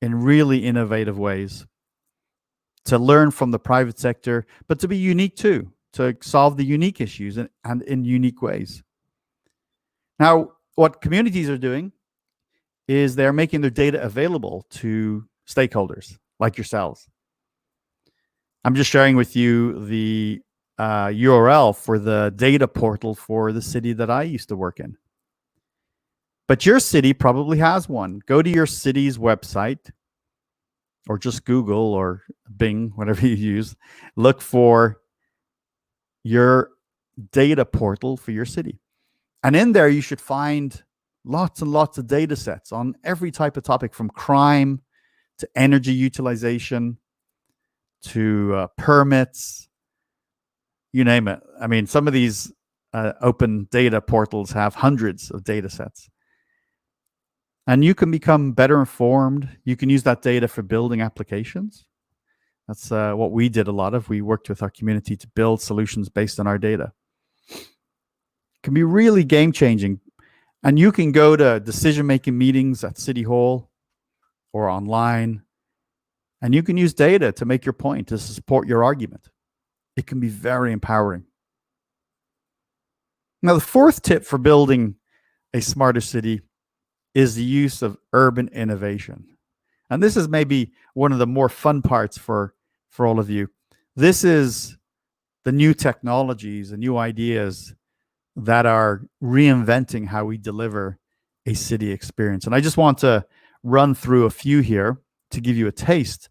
in really innovative ways, to learn from the private sector, but to be unique too, to solve the unique issues and in unique ways. Now, what communities are doing is they're making their data available to stakeholders like yourselves. I'm just sharing with you the URL for the data portal for the city that I used to work in. But your city probably has one. Go to your city's website, or just Google or Bing, whatever you use. Look for your data portal for your city. And in there, you should find lots and lots of data sets on every type of topic, from crime to energy utilization to permits, you name it. I mean, some of these open data portals have hundreds of data sets. And you can become better informed. You can use that data for building applications. That's what we did a lot of. We worked with our community to build solutions based on our data. It can be really game-changing. And you can go to decision-making meetings at City Hall or online, and you can use data to make your point, to support your argument. It can be very empowering. Now, the fourth tip for building a smarter city is the use of urban innovation. And this is maybe one of the more fun parts for all of you. This is the new technologies and new ideas that are reinventing how we deliver a city experience. And I just want to run through a few here to give you a taste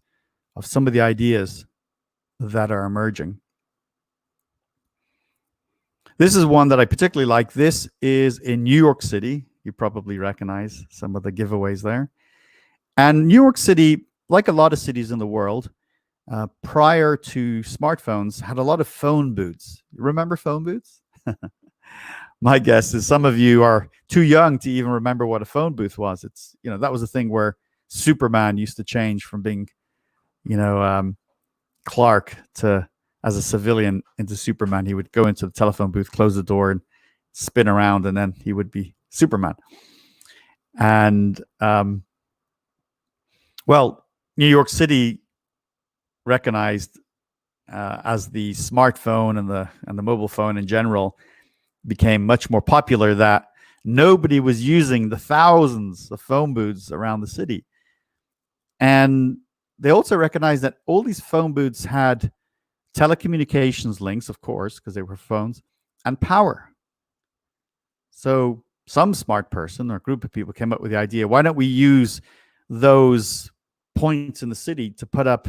of some of the ideas that are emerging. This is one that I particularly like. This is in New York City. You probably recognize some of the giveaways there. And New York City, like a lot of cities in the world, prior to smartphones, had a lot of phone booths. You remember phone booths? My guess is some of you are too young to even remember what a phone booth was. It's, you know, that was a thing where Superman used to change from being, you know, Clark to, as a civilian, into Superman. He would go into the telephone booth, close the door, and spin around, and then he would be Superman. And well, New York City recognized as the smartphone and the mobile phone in general became much more popular, that nobody was using the thousands of phone booths around the city. And they also recognized that all these phone booths had telecommunications links, of course, because they were phones, and power. So some smart person or group of people came up with the idea, why don't we use those points in the city to put up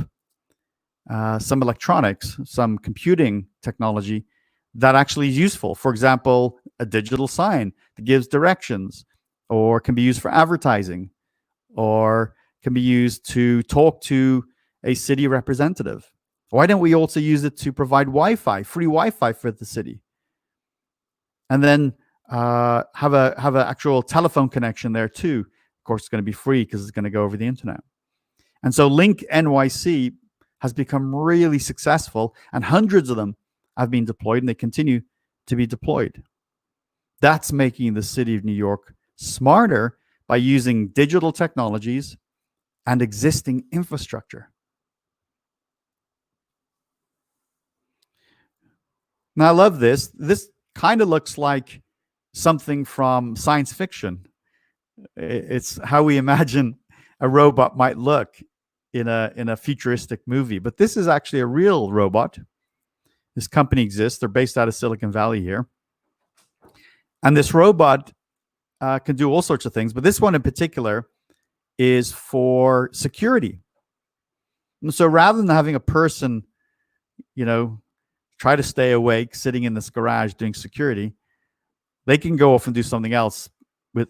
some electronics, some computing technology that actually is useful. For example, a digital sign that gives directions, or can be used for advertising, or can be used to talk to a city representative. Why don't we also use it to provide Wi-Fi, free Wi-Fi for the city? And then have an actual telephone connection there too. Of course, it's going to be free because it's going to go over the internet. And so Link NYC has become really successful, and hundreds of them have been deployed, and they continue to be deployed. That's making the city of New York smarter by using digital technologies and existing infrastructure. Now, I love this. This kind of looks like something from science fiction. It's how we imagine a robot might look in a futuristic movie. But this is actually a real robot. This company exists. They're based out of Silicon Valley here. And this robot can do all sorts of things. But this one in particular is for security. And so rather than having a person, you know, try to stay awake sitting in this garage doing security, they can go off and do something else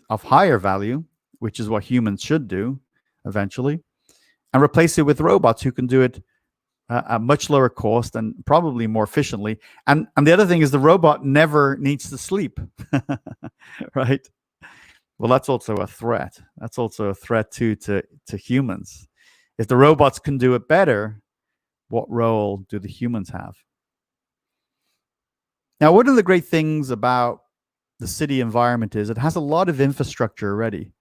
of higher value, which is what humans should do eventually, and replace it with robots who can do it at much lower cost and probably more efficiently. And the other thing is the robot never needs to sleep, right? Well, that's also a threat. That's also a threat too to humans. If the robots can do it better, what role do the humans have? Now, one of the great things about the city environment is it has a lot of infrastructure already.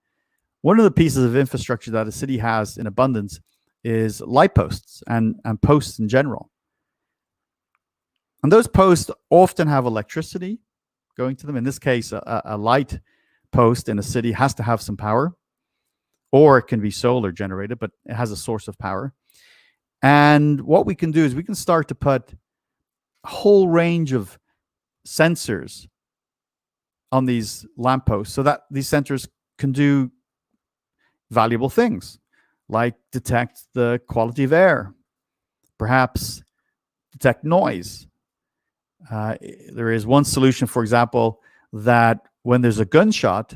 One of the pieces of infrastructure that a city has in abundance is light posts and posts in general. And those posts often have electricity going to them. In this case, a light post in a city has to have some power, or it can be solar generated, but it has a source of power. And what we can do is we can start to put a whole range of sensors on these lampposts so that these sensors can do valuable things like detect the quality of air, perhaps detect noise. There is one solution, for example, that when there's a gunshot,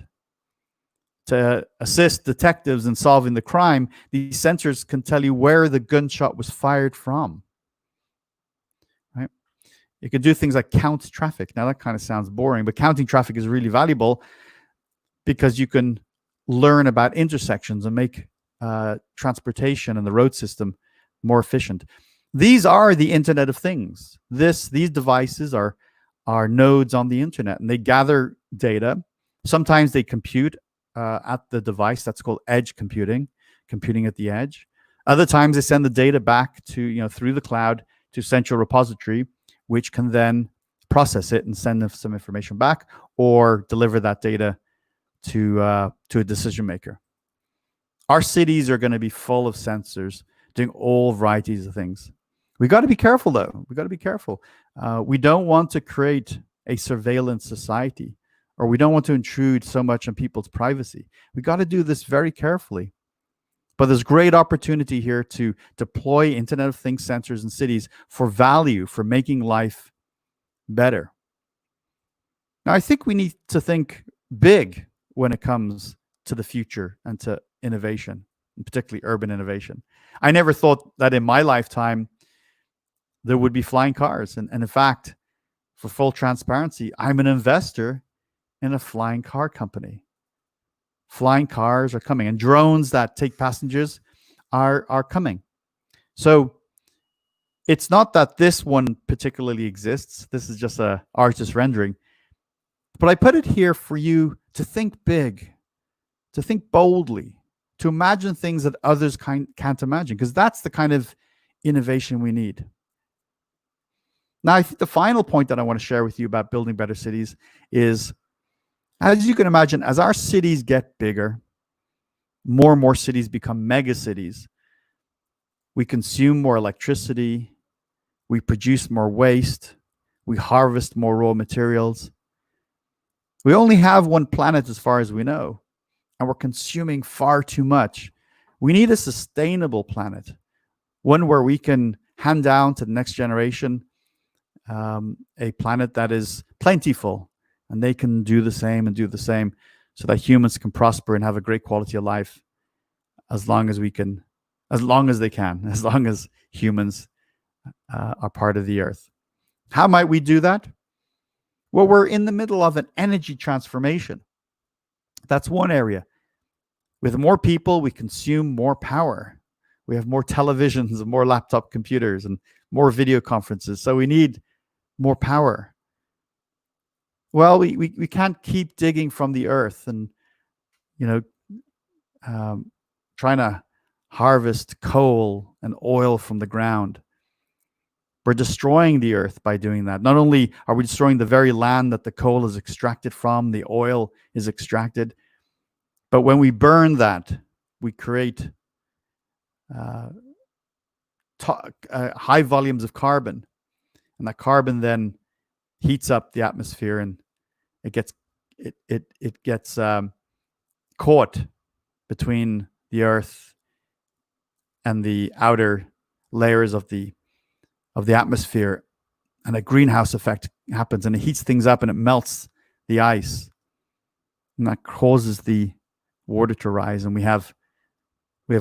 to assist detectives in solving the crime, these sensors can tell you where the gunshot was fired from. Right? You can do things like count traffic. Now that kind of sounds boring, but counting traffic is really valuable because you can learn about intersections and make transportation and the road system more efficient. These are the Internet of Things. These devices are nodes on the internet, and they gather data. Sometimes they compute at the device. That's called edge computing at the edge. Other times they send the data back to, through the cloud to central repository, which can then process it and send them some information back or deliver that data to a decision maker. Our cities are going to be full of sensors doing all varieties of things. We got to be careful, though. We got to be careful. We don't want to create a surveillance society, or we don't want to intrude so much on people's privacy. We got to do this very carefully. But there's great opportunity here to deploy Internet of Things sensors in cities for value, for making life better. Now, I think we need to think big when it comes to the future and to innovation, and particularly urban innovation. I never thought that in my lifetime there would be flying cars. And in fact, for full transparency, I'm an investor in a flying car company. Flying cars are coming, and drones that take passengers are coming. So it's not that this one particularly exists. This is just an artist rendering. But I put it here for you to think big, to think boldly, to imagine things that others can't imagine, because that's the kind of innovation we need. Now, I think the final point that I want to share with you about building better cities is, as you can imagine, as our cities get bigger, more and more cities become mega cities. We consume more electricity, we produce more waste, we harvest more raw materials. We only have one planet as far as we know, and we're consuming far too much. We need a sustainable planet, one where we can hand down to the next generation a planet that is plentiful, and they can do the same so that humans can prosper and have a great quality of life as long as humans are part of the earth. How might we do that? Well, we're in the middle of an energy transformation. That's one area. With more people, we consume more power. We have more televisions and more laptop computers and more video conferences. So we need more power. Well, we can't keep digging from the earth and, trying to harvest coal and oil from the ground. We're destroying the earth by doing that. Not only are we destroying the very land that the coal is extracted from, the oil is extracted, but when we burn that, we create high volumes of carbon. And that carbon then heats up the atmosphere, and it gets caught between the earth and the outer layers of the atmosphere, and a greenhouse effect happens, and it heats things up and it melts the ice, and that causes the water to rise, and we have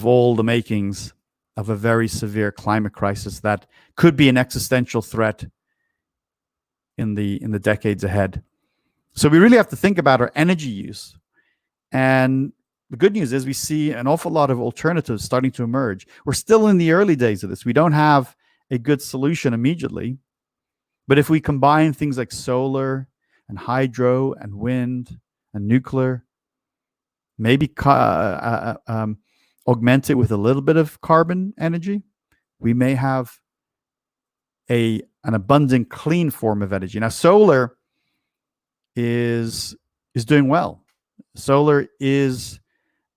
all the makings of a very severe climate crisis that could be an existential threat in the decades ahead. So we really have to think about our energy use, and the good news is we see an awful lot of alternatives starting to emerge. We're still in the early days of this. We don't have a good solution immediately. But if we combine things like solar and hydro and wind and nuclear, maybe augment it with a little bit of carbon energy, we may have an abundant, clean form of energy. Now, solar is doing well. Solar is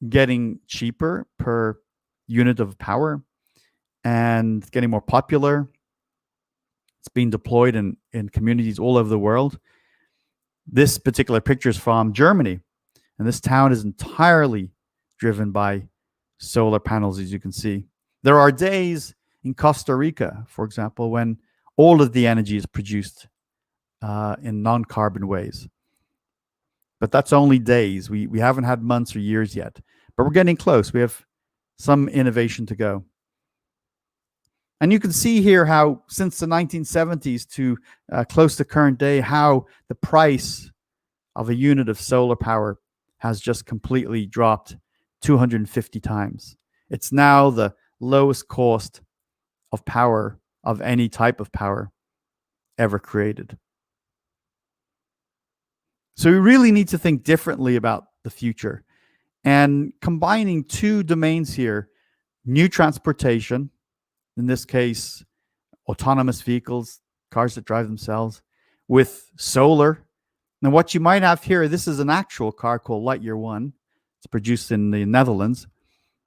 getting cheaper per unit of power and getting more popular. It's being deployed in communities all over the world. This particular picture is from Germany, and this town is entirely driven by solar panels, as you can see. There are days in Costa Rica, for example, when all of the energy is produced in non-carbon ways. But that's only days. We haven't had months or years yet, but we're getting close. We have some innovation to go. And you can see here how since the 1970s to close to current day, how the price of a unit of solar power has just completely dropped 250 times. It's now the lowest cost of power, of any type of power ever created. So we really need to think differently about the future. And combining two domains here, new transportation, in this case, autonomous vehicles, cars that drive themselves, with solar. Now, what you might have here, this is an actual car called Lightyear 1. It's produced in the Netherlands.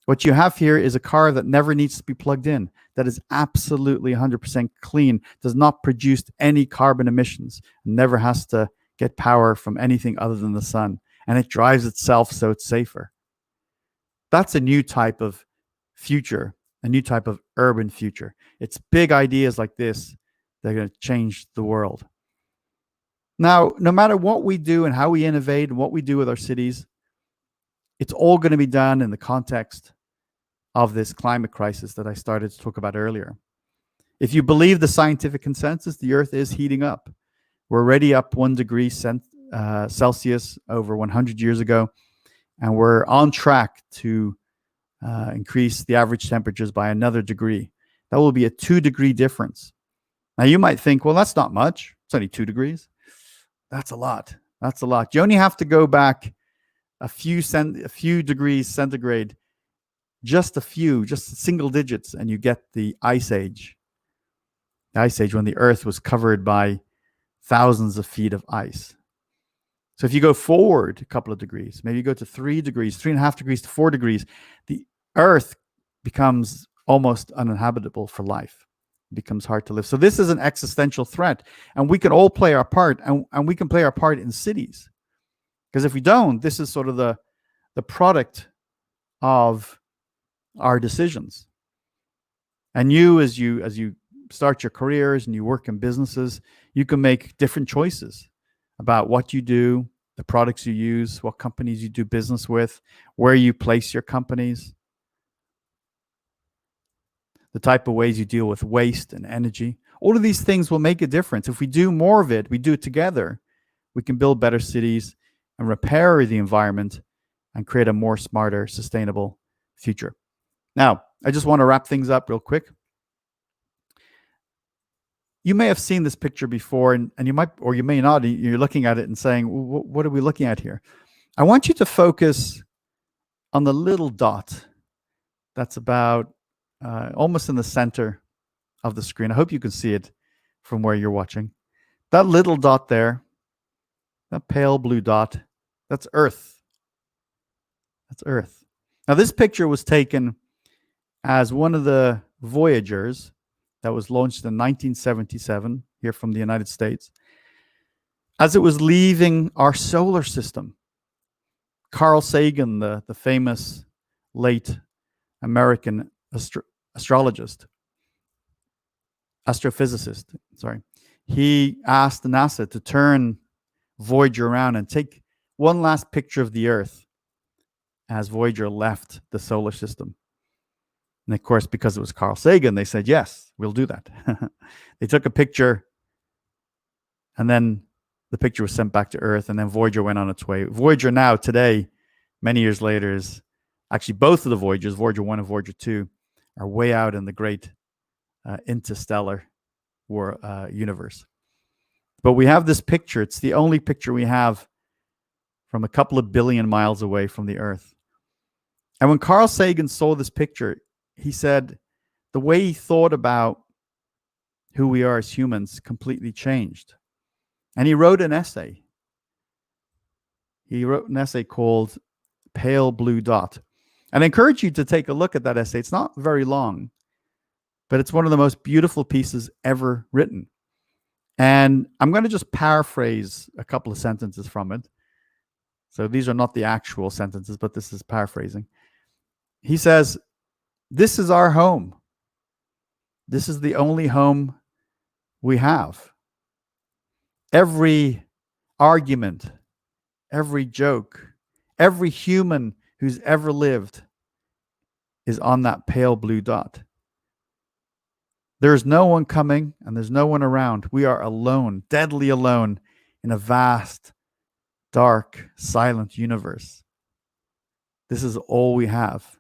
What you have here is a car that never needs to be plugged in, that is absolutely 100% clean, does not produce any carbon emissions, never has to get power from anything other than the sun, and it drives itself so it's safer. That's a new type of future, a new type of urban future. It's big ideas like this that are going to change the world. Now, no matter what we do and how we innovate and what we do with our cities, it's all going to be done in the context of this climate crisis that I started to talk about earlier. If you believe the scientific consensus, the Earth is heating up. We're already up 1 degree Celsius over 100 years ago, and we're on track to increase the average temperatures by another degree. That will be a 2-degree difference. Now, you might think, well, that's not much. It's only 2 degrees. That's a lot. That's a lot. You only have to go back a few degrees centigrade, just single digits, and you get the Ice Age. The Ice Age, when the Earth was covered by thousands of feet of ice. So if you go forward a couple of degrees, maybe you go to 3 degrees, 3.5 degrees to 4 degrees, the Earth becomes almost uninhabitable for life. It becomes hard to live. So this is an existential threat, and we can all play our part, and we can play our part in cities. Because if we don't, this is sort of the product of our decisions. And you, as you start your careers and you work in businesses, you can make different choices about what you do, the products you use, what companies you do business with, where you place your companies, the type of ways you deal with waste and energy. All of these things will make a difference. If we do more of it, we do it together, we can build better cities and repair the environment and create a more smarter, sustainable future. Now, I just want to wrap things up real quick. You may have seen this picture before, and you might, or you may not. You're looking at it and saying, what are we looking at here? I want you to focus on the little dot that's about almost in the center of the screen. I hope you can see it from where you're watching. That little dot there, that pale blue dot, that's Earth. That's Earth. Now, this picture was taken as one of the Voyagers that was launched in 1977 here from the United States. As it was leaving our solar system, Carl Sagan, the famous late American astrophysicist, he asked NASA to turn Voyager around and take one last picture of the Earth as Voyager left the solar system. And of course, because it was Carl Sagan, they said, yes, we'll do that. They took a picture, and then the picture was sent back to Earth, and then Voyager went on its way. Voyager now, today, many years later is actually both of the Voyagers, Voyager 1 and Voyager 2, are way out in the great interstellar universe. But we have this picture. It's the only picture we have from a couple of billion miles away from the Earth. And when Carl Sagan saw this picture, he said the way he thought about who we are as humans completely changed. And he wrote an essay. He wrote an essay called Pale Blue Dot. And I encourage you to take a look at that essay. It's not very long, but it's one of the most beautiful pieces ever written. And I'm going to just paraphrase a couple of sentences from it. So these are not the actual sentences, but this is paraphrasing. He says, "This is our home. This is the only home we have. Every argument, every joke, every human who's ever lived is on that pale blue dot. There's no one coming and there's no one around. We are alone, deadly alone in a vast, dark, silent universe. This is all we have.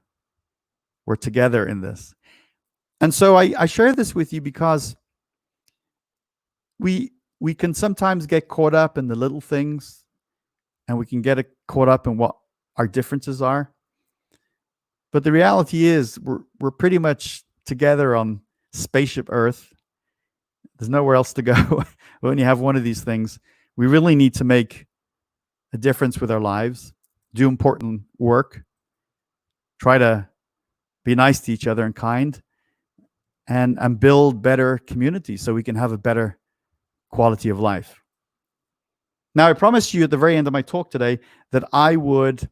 We're together in this." And so I share this with you because we can sometimes get caught up in the little things, and we can get caught up in what our differences are. But the reality is we're pretty much together on spaceship Earth. There's nowhere else to go. When you have one of these things, we really need to make a difference with our lives, do important work, try to be nice to each other and kind, and build better communities so we can have a better quality of life. Now, I promised you at the very end of my talk today that I would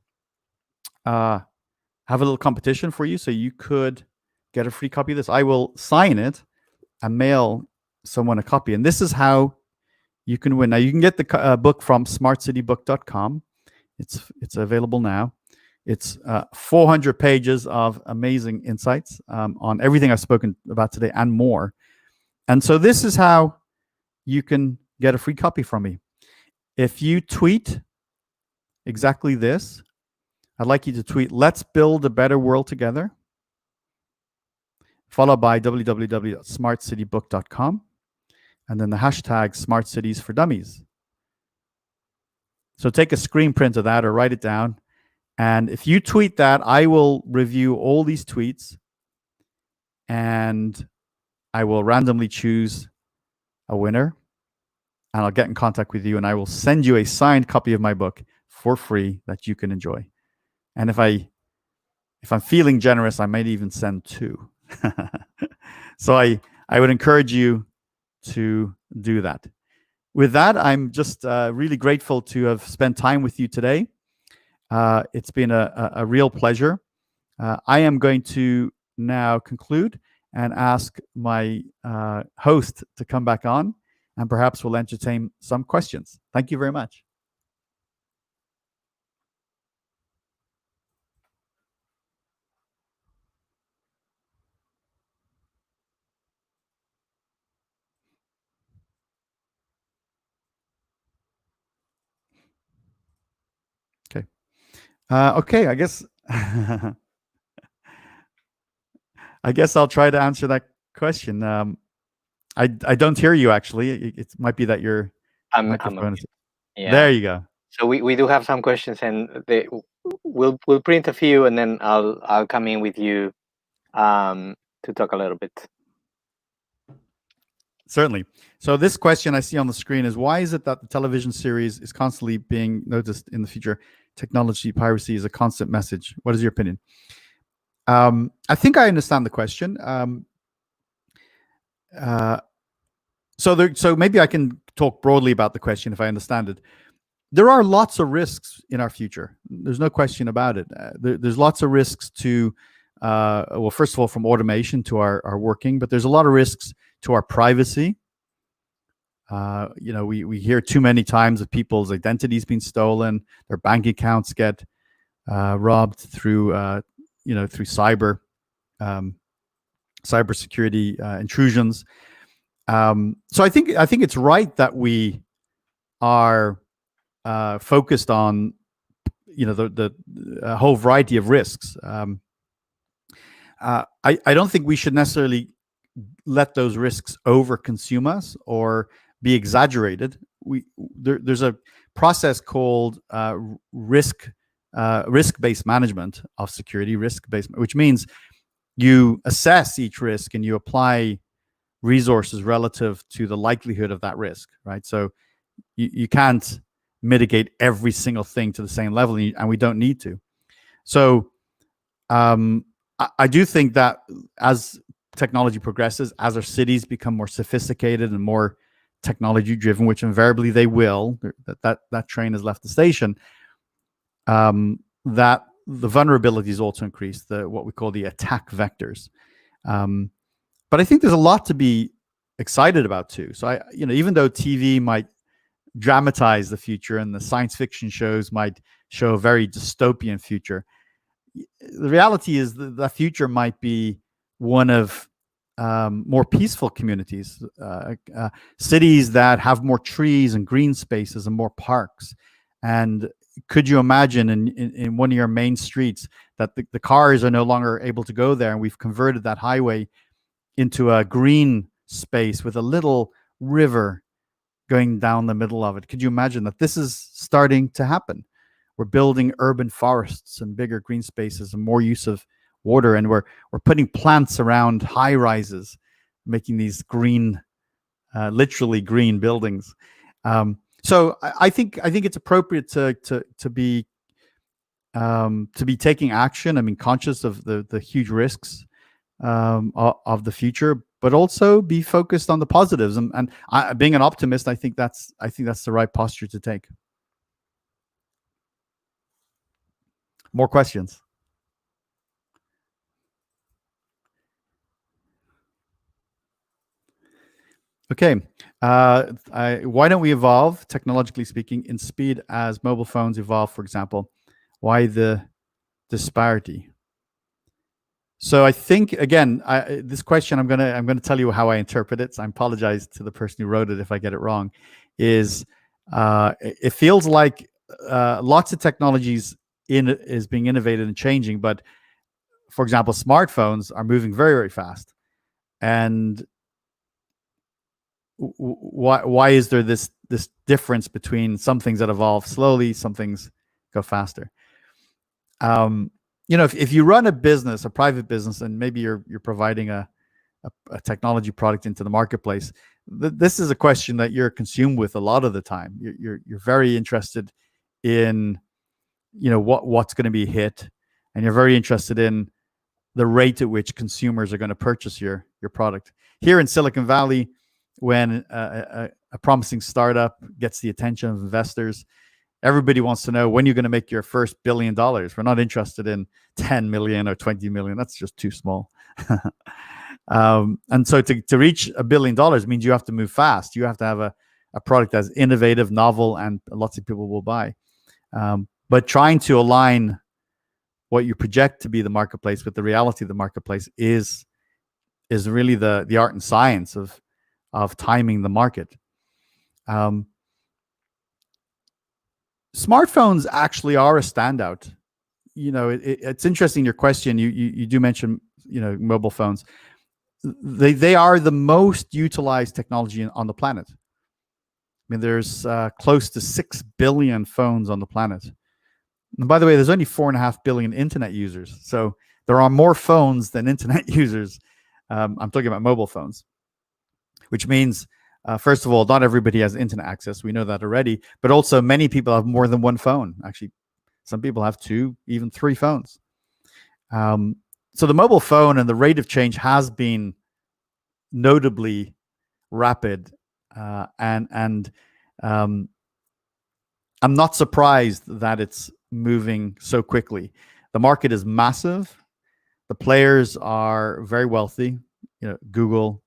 have a little competition for you so you could get a free copy of this. I will sign it and mail someone a copy. And this is how you can win. Now, you can get the book from smartcitybook.com. It's available now. It's 400 pages of amazing insights on everything I've spoken about today and more. And so this is how you can get a free copy from me. If you tweet exactly this, I'd like you to tweet, "Let's build a better world together," followed by www.smartcitybook.com, and then the hashtag Smart Cities for Dummies. So take a screen print of that or write it down. And if you tweet that, I will review all these tweets and I will randomly choose a winner, and I'll get in contact with you and I will send you a signed copy of my book for free that you can enjoy. And if I'm feeling generous, I might even send two. So I would encourage you to do that. With that, I'm just really grateful to have spent time with you today. It's been a real pleasure. I am going to now conclude and ask my host to come back on, and perhaps we'll entertain some questions. Thank you very much. Okay. Okay, I guess I guess I'll try to answer that question. I don't hear you actually. It might be that your microphone is. Yeah. There you go. So we do have some questions, and we'll print a few, and then I'll come in with you to talk a little bit. Certainly. So this question I see on the screen is, why is it that the television series is constantly being noticed in the future? Technology piracy is a constant message. What is your opinion? I think I understand the question. So maybe I can talk broadly about the question if I understand it. There are lots of risks in our future. There's no question about it. There's lots of risks to, well, first of all, from automation to our working, but there's a lot of risks to our privacy. We hear too many times of people's identities being stolen, their bank accounts get robbed through cybersecurity intrusions. So I think it's right that we are focused on the whole variety of risks. I don't think we should necessarily let those risks over-consume us or be exaggerated. There's a process called risk-based management of security, which means you assess each risk and you apply resources relative to the likelihood of that risk, right? So you can't mitigate every single thing to the same level, and we don't need to. So I do think that as technology progresses, as our cities become more sophisticated and more technology driven, which invariably they will, that train has left the station, that the vulnerabilities also increase, what we call the attack vectors. But I think there's a lot to be excited about too. So even though TV might dramatize the future and the science fiction shows might show a very dystopian future, the reality is that the future might be one of more peaceful communities, cities that have more trees and green spaces and more parks. And could you imagine in one of your main streets that the cars are no longer able to go there, and we've converted that highway into a green space with a little river going down the middle of it? Could you imagine that this is starting to happen? We're building urban forests and bigger green spaces and more use of water, and we're putting plants around high rises, making these green, literally green buildings. So I think it's appropriate to be taking action. I mean, conscious of the huge risks of the future, but also be focused on the positives. And being an optimist, I think that's the right posture to take. More questions? Okay. Why don't we evolve, technologically speaking, in speed as mobile phones evolve, for example? Why the disparity? So I think, again, this question, I'm gonna tell you how I interpret it. So I apologize to the person who wrote it if I get it wrong. It feels like lots of technologies is being innovated and changing, but for example, smartphones are moving very, very fast. And why is there this difference between some things that evolve slowly, some things go faster? If you run a business, a private business, and maybe you're providing a technology product into the marketplace, this is a question that you're consumed with a lot of the time. You're very interested in what's going to be hit, and you're very interested in the rate at which consumers are going to purchase your product. Here in Silicon Valley, when a promising startup gets the attention of investors, everybody wants to know when you're going to make your first $1 billion. We're not interested in 10 million or 20 million. That's just too small. And so to reach $1 billion means you have to move fast. You have to have a product that's innovative, novel, and lots of people will buy. But trying to align what you project to be the marketplace with the reality of the marketplace is really the art and science of timing the market. Smartphones actually are a standout. It's interesting, your question. You do mention mobile phones. They are the most utilized technology on the planet. I mean, there's close to 6 billion phones on the planet. And by the way, there's only 4.5 billion internet users. So there are more phones than internet users. I'm talking about mobile phones, which means, first of all, not everybody has internet access. We know that already. But also, many people have more than one phone. Actually, some people have 2, even 3 phones. So the mobile phone and the rate of change has been notably rapid. And I'm not surprised that it's moving so quickly. The market is massive. The players are very wealthy. Google,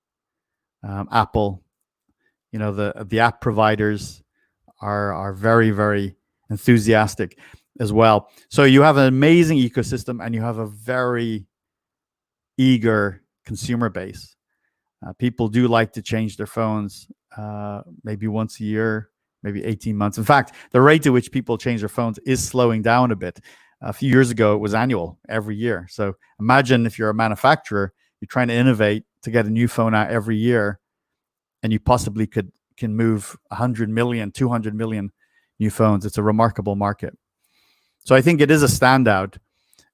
Apple, the app providers are very, very enthusiastic as well. So you have an amazing ecosystem, and you have a very eager consumer base. People do like to change their phones maybe once a year, maybe 18 months. In fact, the rate at which people change their phones is slowing down a bit. A few years ago, it was annual, every year. So imagine if you're a manufacturer, you're trying to innovate to get a new phone out every year, and you possibly can move 100 million, 200 million new phones. It's a remarkable market. So I think it is a standout.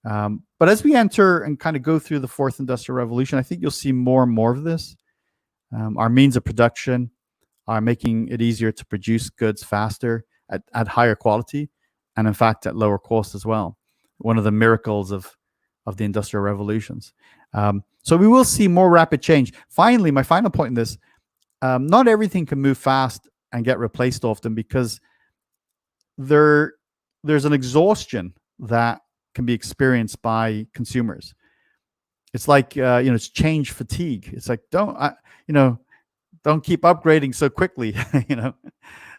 But as we enter and kind of go through the fourth industrial revolution, I think you'll see more and more of this. Our means of production are making it easier to produce goods faster at higher quality, and in fact at lower cost as well. One of the miracles of the industrial revolutions. So we will see more rapid change. Finally, my final point in this, not everything can move fast and get replaced often, because there's an exhaustion that can be experienced by consumers. It's like it's change fatigue. It's like don't keep upgrading so quickly.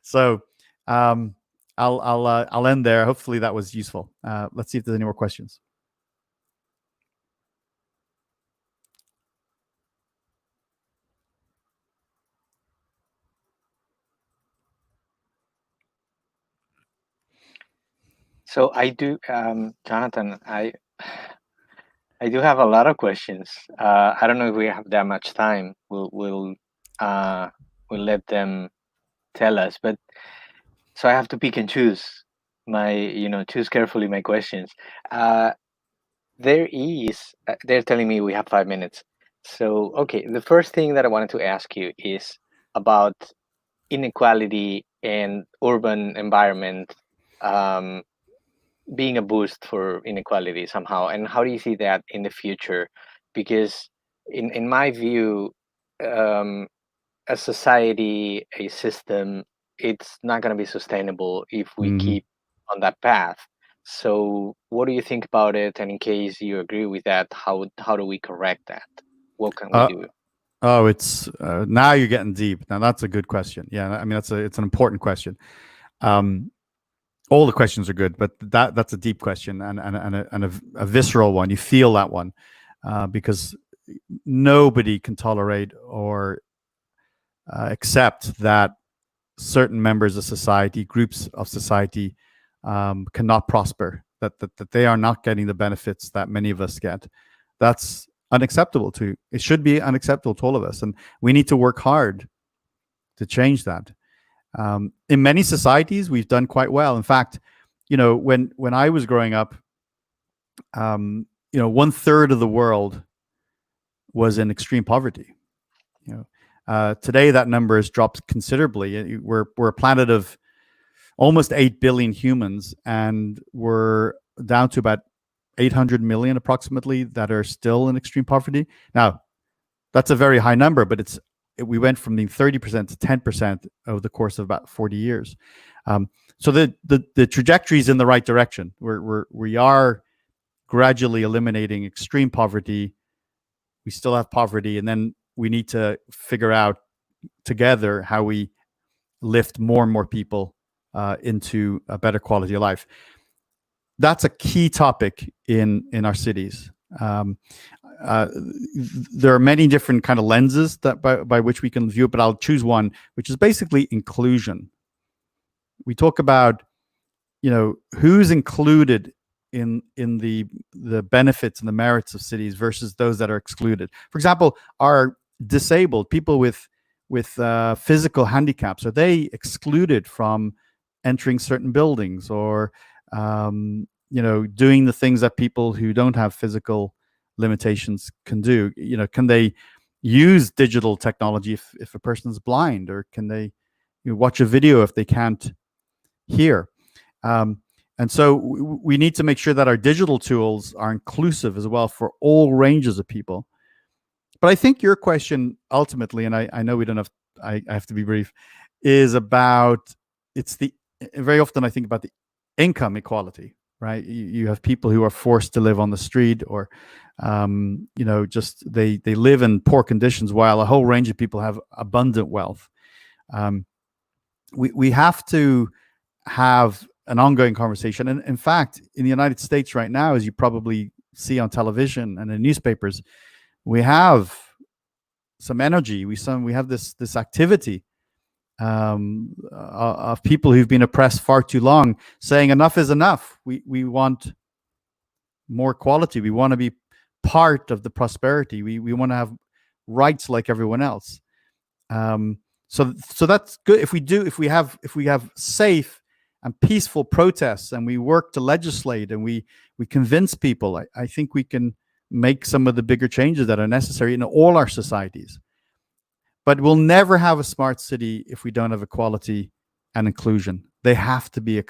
So I'll end there. Hopefully that was useful. Let's see if there's any more questions. So I do, Jonathan, I do have a lot of questions. I don't know if we have that much time. We'll let them tell us, but so I have to pick and choose choose carefully my questions. They're telling me we have 5 minutes. So, okay, the first thing that I wanted to ask you is about inequality and urban environment being a boost for inequality somehow, and how do you see that in the future? Because in my view, a society, a system, it's not going to be sustainable if we keep on that path. So what do you think about it? And in case you agree with that, how do we correct that? What can we do? Oh, it's now you're getting deep. Now that's a good question. Yeah, I mean it's an important question. All the questions are good, but that's a deep question and a visceral one. You feel that one because nobody can tolerate or accept that certain members of society, groups of society, cannot prosper. That they are not getting the benefits that many of us get. That's unacceptable it should be unacceptable to all of us, and we need to work hard to change that. In many societies, we've done quite well. In fact, when I was growing up, 1/3 of the world was in extreme poverty. Today that number has dropped considerably. We're a planet of almost 8 billion humans, and we're down to about 800 million approximately that are still in extreme poverty. Now, that's a very high number, but we went from being 30% to 10% over the course of about 40 years. So the trajectory is in the right direction. We are gradually eliminating extreme poverty. We still have poverty, and then we need to figure out together how we lift more and more people into a better quality of life. That's a key topic in our cities. There are many different kind of lenses that by which we can view it, but I'll choose one, which is basically inclusion. We talk about, who's included in the benefits and the merits of cities versus those that are excluded. For example, are disabled people with physical handicaps, are they excluded from entering certain buildings or doing the things that people who don't have physical limitations can do? Can they use digital technology if a person's blind, or can they watch a video if they can't hear? And so we need to make sure that our digital tools are inclusive as well for all ranges of people. But I think your question ultimately, and I know we don't have, I have to be brief, is about, very often I think about the income equality, right? You have people who are forced to live on the street, or just they live in poor conditions, while a whole range of people have abundant wealth. We have to have an ongoing conversation. And in fact, in the United States right now, as you probably see on television and in newspapers, we have some energy. We have this activity of people who've been oppressed far too long, saying enough is enough. We want more quality. We want to be part of the prosperity. We want to have rights like everyone else. So that's good. If we have safe and peaceful protests, and we work to legislate, and we convince people, I think we can make some of the bigger changes that are necessary in all our societies. But we'll never have a smart city if we don't have equality and inclusion. They have to be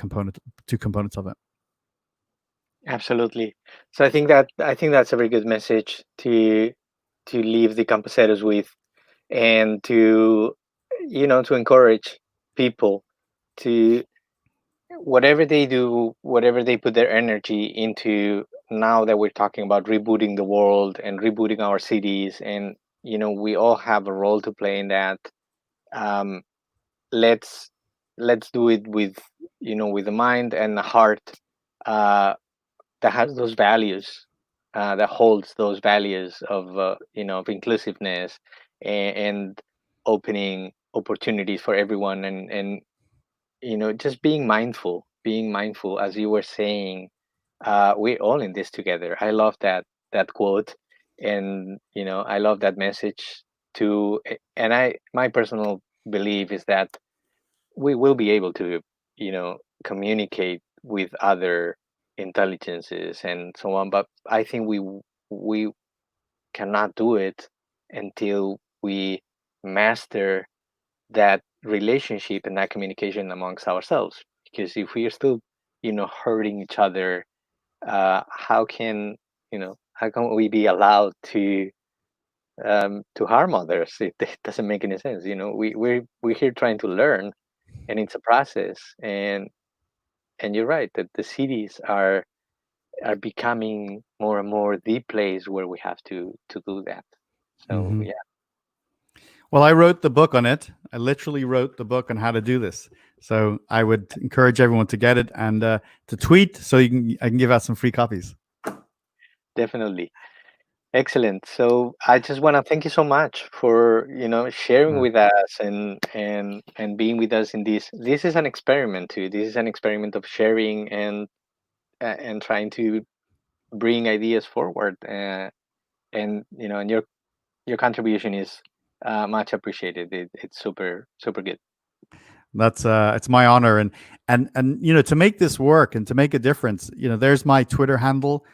two components of it. Absolutely. So I think that's a very good message to leave the campuseros with, and to encourage people to, whatever they do, whatever they put their energy into, now that we're talking about rebooting the world and rebooting our cities, and we all have a role to play in that. Let's do it with the mind and the heart that has those values, that holds those values of inclusiveness and opening opportunities for everyone, and just being mindful, as you were saying. We're all in this together. I love that quote, and I love that message too. And my personal belief is that we will be able to communicate with other intelligences and so on, but I think we cannot do it until we master that relationship and that communication amongst ourselves. Because if we are still hurting each other, how can we be allowed to harm others? It doesn't make any sense. We're here trying to learn, and it's a process. And you're right that the cities are becoming more and more the place where we have to do that. So yeah. Well, I wrote the book on it. I literally wrote the book on how to do this. So I would encourage everyone to get it and to tweet, so I can give out some free copies. Definitely. Excellent. So I just want to thank you so much for sharing with us and being with us in this. This is an experiment too. This is an experiment of sharing and trying to bring ideas forward. And your contribution is much appreciated. It's super good. That's it's my honor, and to make this work and to make a difference, there's my Twitter handle.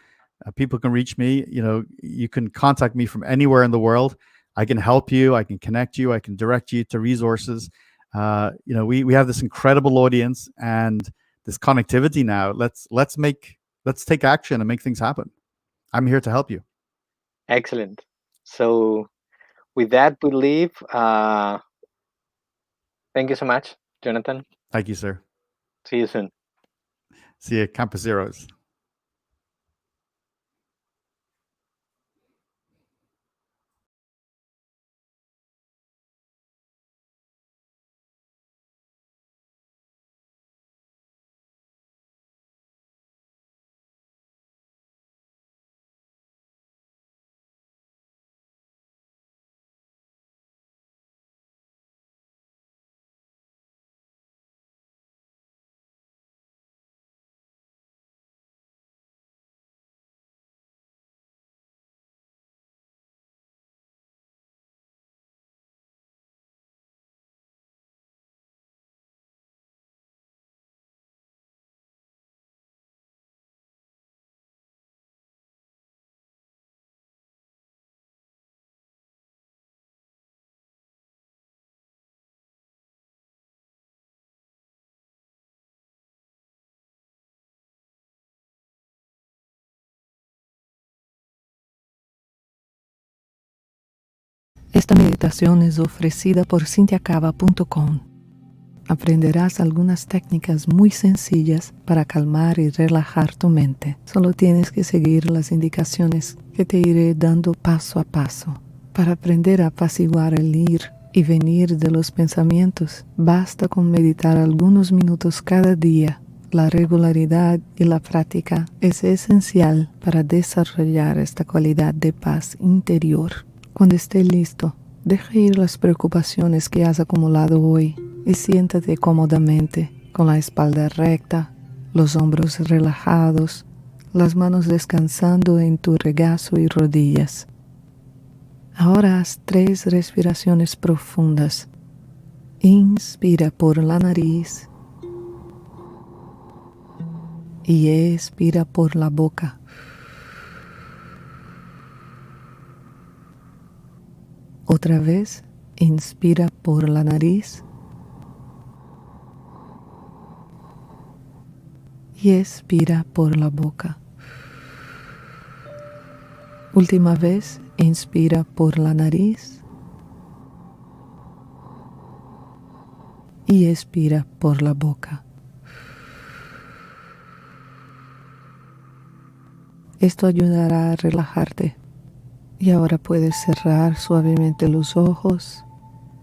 People can reach me. You can contact me from anywhere in the world. I can help you. I can connect you. I can direct you to resources. We have this incredible audience and this connectivity now. Let's take action and make things happen. I'm here to help you. Excellent. So with that, we leave. Thank you so much, Jonathan. Thank you, sir. See you soon. See you, Campuseros. Esta meditación es ofrecida por cintiacava.com. Aprenderás algunas técnicas muy sencillas para calmar y relajar tu mente. Solo tienes que seguir las indicaciones que te iré dando paso a paso. Para aprender a apaciguar el ir y venir de los pensamientos, basta con meditar algunos minutos cada día. La regularidad y la práctica es esencial para desarrollar esta cualidad de paz interior. Cuando esté listo, deja ir las preocupaciones que has acumulado hoy. y siéntate cómodamente con la espalda recta, los hombros relajados, las manos descansando en tu regazo y rodillas. Ahora haz 3 respiraciones profundas. Inspira por la nariz y expira por la boca. Otra vez, inspira por la nariz y expira por la boca. Última vez, inspira por la nariz y expira por la boca. Esto ayudará a relajarte. Y ahora puedes cerrar suavemente los ojos.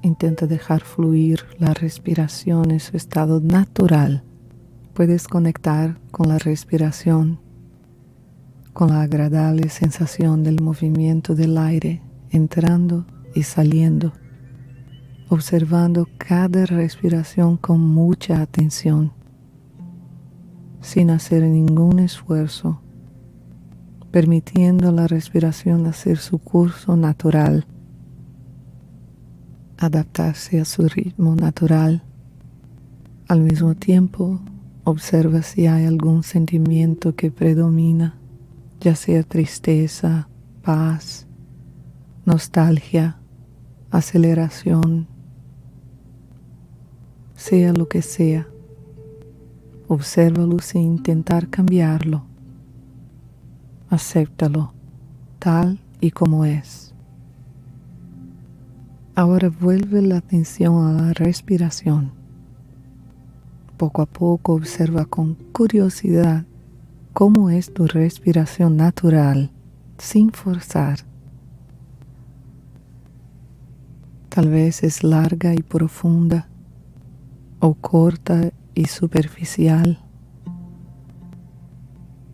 Intenta dejar fluir la respiración en su estado natural. Puedes conectar con la respiración, con la agradable sensación del movimiento del aire entrando y saliendo, observando cada respiración con mucha atención, sin hacer ningún esfuerzo, permitiendo la respiración hacer su curso natural, adaptarse a su ritmo natural. Al mismo tiempo, observa si hay algún sentimiento que predomina, ya sea tristeza, paz, nostalgia, aceleración, sea lo que sea. Obsérvalo sin intentar cambiarlo. Acéptalo tal y como es. Ahora vuelve la atención a la respiración. Poco a poco observa con curiosidad cómo es tu respiración natural, sin forzar. Tal vez es larga y profunda, o corta y superficial.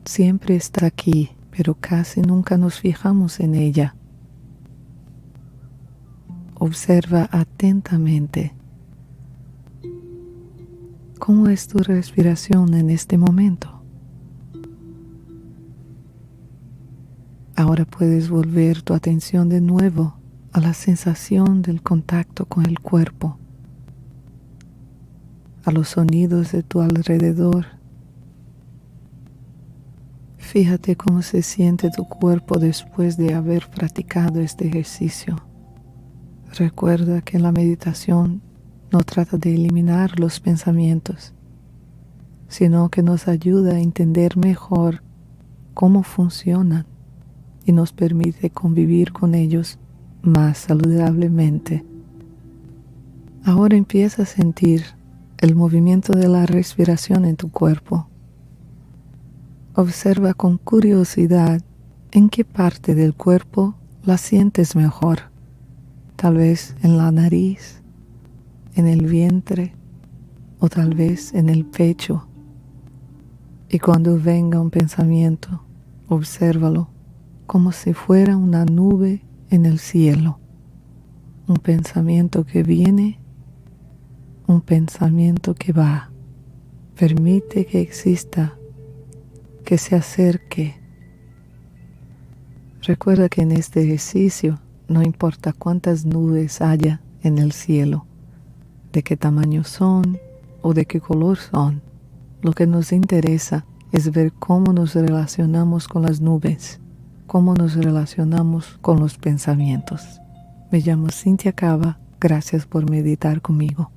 Siempre está aquí, pero casi nunca nos fijamos en ella. Observa atentamente. ¿Cómo es tu respiración en este momento? Ahora puedes volver tu atención de nuevo a la sensación del contacto con el cuerpo, a los sonidos de tu alrededor. Fíjate cómo se siente tu cuerpo después de haber practicado este ejercicio. Recuerda que la meditación no trata de eliminar los pensamientos, sino que nos ayuda a entender mejor cómo funcionan y nos permite convivir con ellos más saludablemente. Ahora empieza a sentir el movimiento de la respiración en tu cuerpo. Observa con curiosidad en qué parte del cuerpo la sientes mejor. Tal vez en la nariz, en el vientre o tal vez en el pecho. Y cuando venga un pensamiento, obsérvalo como si fuera una nube en el cielo. Un pensamiento que viene, un pensamiento que va. Permite que exista, que se acerque. Recuerda que en este ejercicio no importa cuántas nubes haya en el cielo, de qué tamaño son o de qué color son. Lo que nos interesa es ver cómo nos relacionamos con las nubes, cómo nos relacionamos con los pensamientos. Me llamo Cynthia Cava, gracias por meditar conmigo.